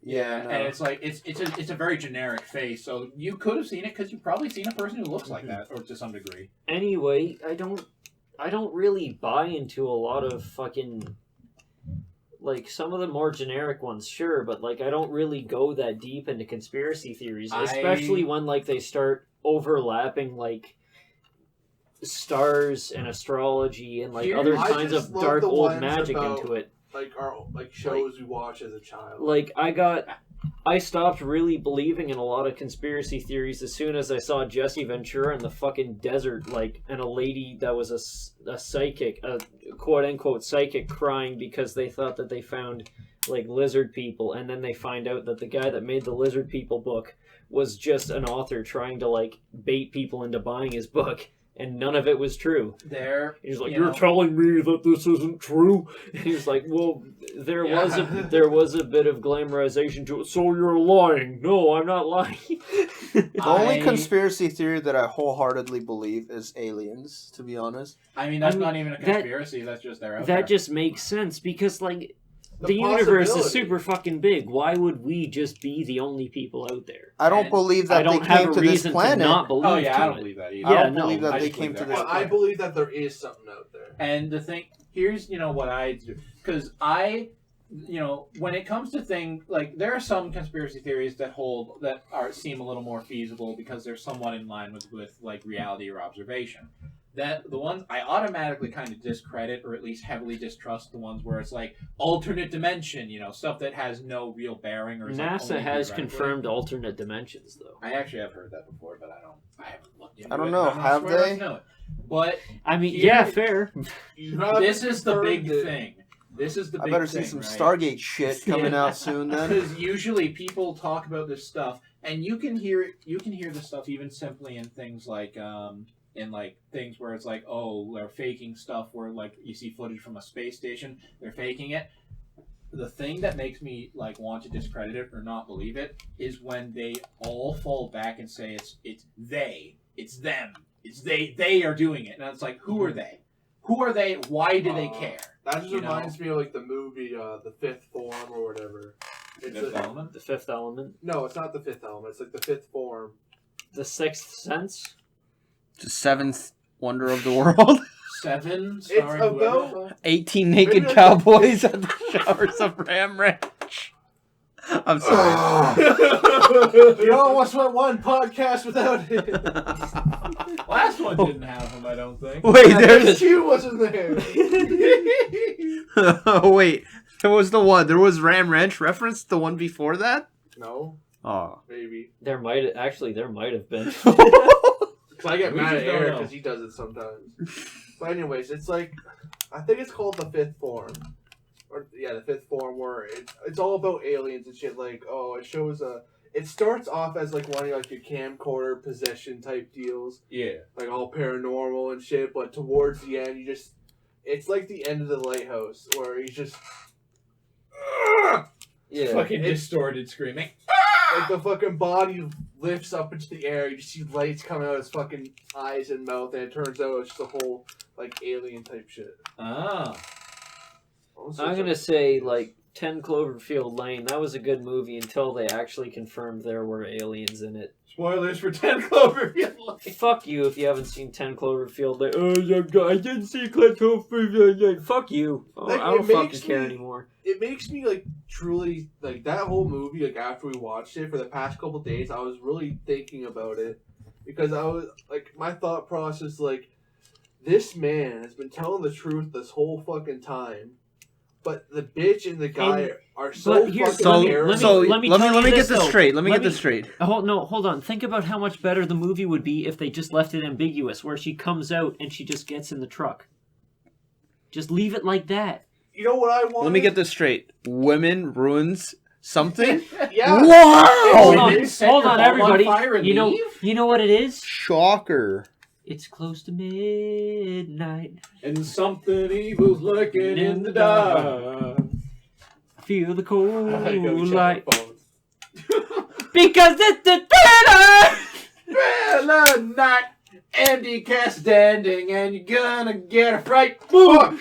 Speaker 3: Yeah,
Speaker 4: no.
Speaker 3: and it's like it's a very generic face. So you could have seen it because you've probably seen a person who looks like that, or to some degree.
Speaker 1: Anyway, I don't really buy into a lot of fucking, like, some of the more generic ones, sure, but, like, I don't really go that deep into conspiracy theories, especially when, like, they start overlapping, like, stars and astrology and, like, other
Speaker 2: I
Speaker 1: kinds
Speaker 2: just
Speaker 1: of
Speaker 2: love
Speaker 1: dark
Speaker 2: the
Speaker 1: old
Speaker 2: ones
Speaker 1: magic
Speaker 2: about-
Speaker 1: into it.
Speaker 2: Like shows we watch as a child.
Speaker 1: Like, I stopped really believing in a lot of conspiracy theories as soon as I saw Jesse Ventura in the fucking desert, like, and a lady that was a psychic, a quote-unquote psychic, crying because they thought that they found, like, lizard people, and then they find out that the guy that made the lizard people book was just an author trying to, like, bait people into buying his book, and none of it was true. He's like, "You're telling me that this isn't true?" And he's like, "Well, there was a bit of glamorization to it, so you're lying." "No, I'm not lying."
Speaker 4: The only conspiracy theory that I wholeheartedly believe is aliens, to be honest.
Speaker 3: I mean, that's not even a conspiracy. That's just there.
Speaker 1: That just makes sense because, like, the universe is super fucking big. Why would we just be the only people out there?
Speaker 4: I don't believe that
Speaker 1: I don't
Speaker 4: they
Speaker 1: have
Speaker 4: came
Speaker 1: a
Speaker 4: to this
Speaker 1: reason
Speaker 4: planet.
Speaker 1: to not believe.
Speaker 3: Oh yeah, I
Speaker 1: to
Speaker 3: don't
Speaker 1: it.
Speaker 3: believe that either.
Speaker 4: I
Speaker 1: Yeah,
Speaker 4: don't believe
Speaker 1: no,
Speaker 4: that
Speaker 3: I
Speaker 4: they
Speaker 3: just
Speaker 4: came
Speaker 3: believe
Speaker 4: to
Speaker 3: that.
Speaker 4: this
Speaker 2: But I
Speaker 4: planet.
Speaker 2: believe that there is something out there.
Speaker 3: And the thing here's what I do, because I when it comes to things like, there are some conspiracy theories that seem a little more feasible because they're somewhat in line with like reality or observation. That the ones I automatically kind of discredit, or at least heavily distrust, the ones where it's like alternate dimension, stuff that has no real bearing, or is, like,
Speaker 1: NASA
Speaker 3: only
Speaker 1: has
Speaker 3: theoretically.
Speaker 1: confirmed alternate dimensions, though.
Speaker 3: I actually have heard that before, but I haven't looked into it.
Speaker 4: I don't know,
Speaker 3: I'm not
Speaker 4: have
Speaker 3: smart enough
Speaker 4: they?
Speaker 3: to know it. But
Speaker 1: I mean,
Speaker 3: Here-
Speaker 1: yeah, fair.
Speaker 3: this is the big thing. This is the
Speaker 4: I
Speaker 3: big
Speaker 4: better
Speaker 3: thing,
Speaker 4: see some
Speaker 3: right?
Speaker 4: Stargate shit coming
Speaker 3: Yeah.
Speaker 4: out soon then.
Speaker 3: Because usually people talk about this stuff, and you can hear this stuff even simply in things like things where it's like, oh, they're faking stuff, where like you see footage from a space station, they're faking it. The thing that makes me like want to discredit it or not believe it is when they all fall back and say it's them, they are doing it, and it's like, who are they? Who are they? Why do they care?
Speaker 2: That just reminds me of like the movie, The Fifth Form or whatever.
Speaker 3: Element?
Speaker 1: The Fifth Element.
Speaker 2: No, it's not The Fifth Element. It's like The Fifth Form.
Speaker 1: The Sixth Sense.
Speaker 5: The seventh wonder of the world.
Speaker 3: 7.
Speaker 2: It's about
Speaker 5: 18 naked
Speaker 2: Maybe
Speaker 5: cowboys at the showers of Ram Ranch. I'm sorry.
Speaker 2: You almost went one podcast without it.
Speaker 3: Last one didn't have him, I don't think.
Speaker 5: Wait, there's.
Speaker 2: Q wasn't there.
Speaker 5: Oh, wait. There was the one. There was Ram Ranch reference. The one before that.
Speaker 2: No,
Speaker 5: Oh.
Speaker 2: maybe.
Speaker 1: There might have been.
Speaker 2: Because I get
Speaker 3: We
Speaker 2: mad
Speaker 3: just
Speaker 2: at
Speaker 3: don't
Speaker 2: Eric
Speaker 3: know.
Speaker 2: because he does it sometimes. But anyways, it's like, I think it's called the Fifth Form. Or yeah, the Fifth Form, where it's all about aliens and shit. Like, oh, it shows it starts off as like one of like your camcorder possession type deals,
Speaker 3: Yeah.
Speaker 2: like all paranormal and shit. But towards the end, it's like the end of The Lighthouse, where he's just
Speaker 1: Yeah.
Speaker 3: Fucking
Speaker 2: It's-
Speaker 3: distorted screaming.
Speaker 2: like the fucking body lifts up into the air. You just see lights coming out of his fucking eyes and mouth, and it turns out it's just a whole like alien type shit.
Speaker 3: Ah.
Speaker 1: I'm gonna say like 10 Cloverfield Lane. That was a good movie until they actually confirmed there were aliens in it.
Speaker 3: Spoilers for 10 Cloverfield Lane.
Speaker 1: Fuck you if you haven't seen 10 Cloverfield Lane. Oh, yeah, I didn't see 10 Cloverfield Lane. Fuck you. Oh,
Speaker 2: Like,
Speaker 1: I don't
Speaker 2: it
Speaker 1: fucking
Speaker 2: makes
Speaker 1: care
Speaker 2: me-
Speaker 1: anymore.
Speaker 2: It makes me like truly like that whole movie. Like after we watched it for the past couple days, I was really thinking about it because I was like my thought process like this man has been telling the truth this whole fucking time. But the bitch and the guy are so
Speaker 1: but here-
Speaker 2: fucking
Speaker 5: So,
Speaker 2: arrogant.
Speaker 1: let me tell you
Speaker 5: get
Speaker 1: this,
Speaker 5: this
Speaker 1: though.
Speaker 5: straight. Let me
Speaker 1: Let
Speaker 5: get
Speaker 1: me-
Speaker 5: this straight.
Speaker 1: Hold on. Think about how much better the movie would be if they just left it ambiguous, where she comes out and she just gets in the truck. Just leave it like that.
Speaker 2: You know what I want?
Speaker 5: Let me get this straight. Women ruins something.
Speaker 2: Yeah.
Speaker 5: Wow!
Speaker 1: Hold on,
Speaker 3: Women set
Speaker 1: hold
Speaker 3: your
Speaker 1: on,
Speaker 3: home
Speaker 1: everybody.
Speaker 3: fire and
Speaker 1: You know
Speaker 3: leave?
Speaker 1: what it is?
Speaker 5: Shocker.
Speaker 1: It's close to midnight.
Speaker 3: And something evil's lurking in the dark.
Speaker 1: Feel the
Speaker 2: I
Speaker 1: cold
Speaker 2: gotta check
Speaker 1: light.
Speaker 2: my phone.
Speaker 1: Because it's the thriller!
Speaker 3: Thriller night, empty cast standing, and you're gonna get a fright. Fuck!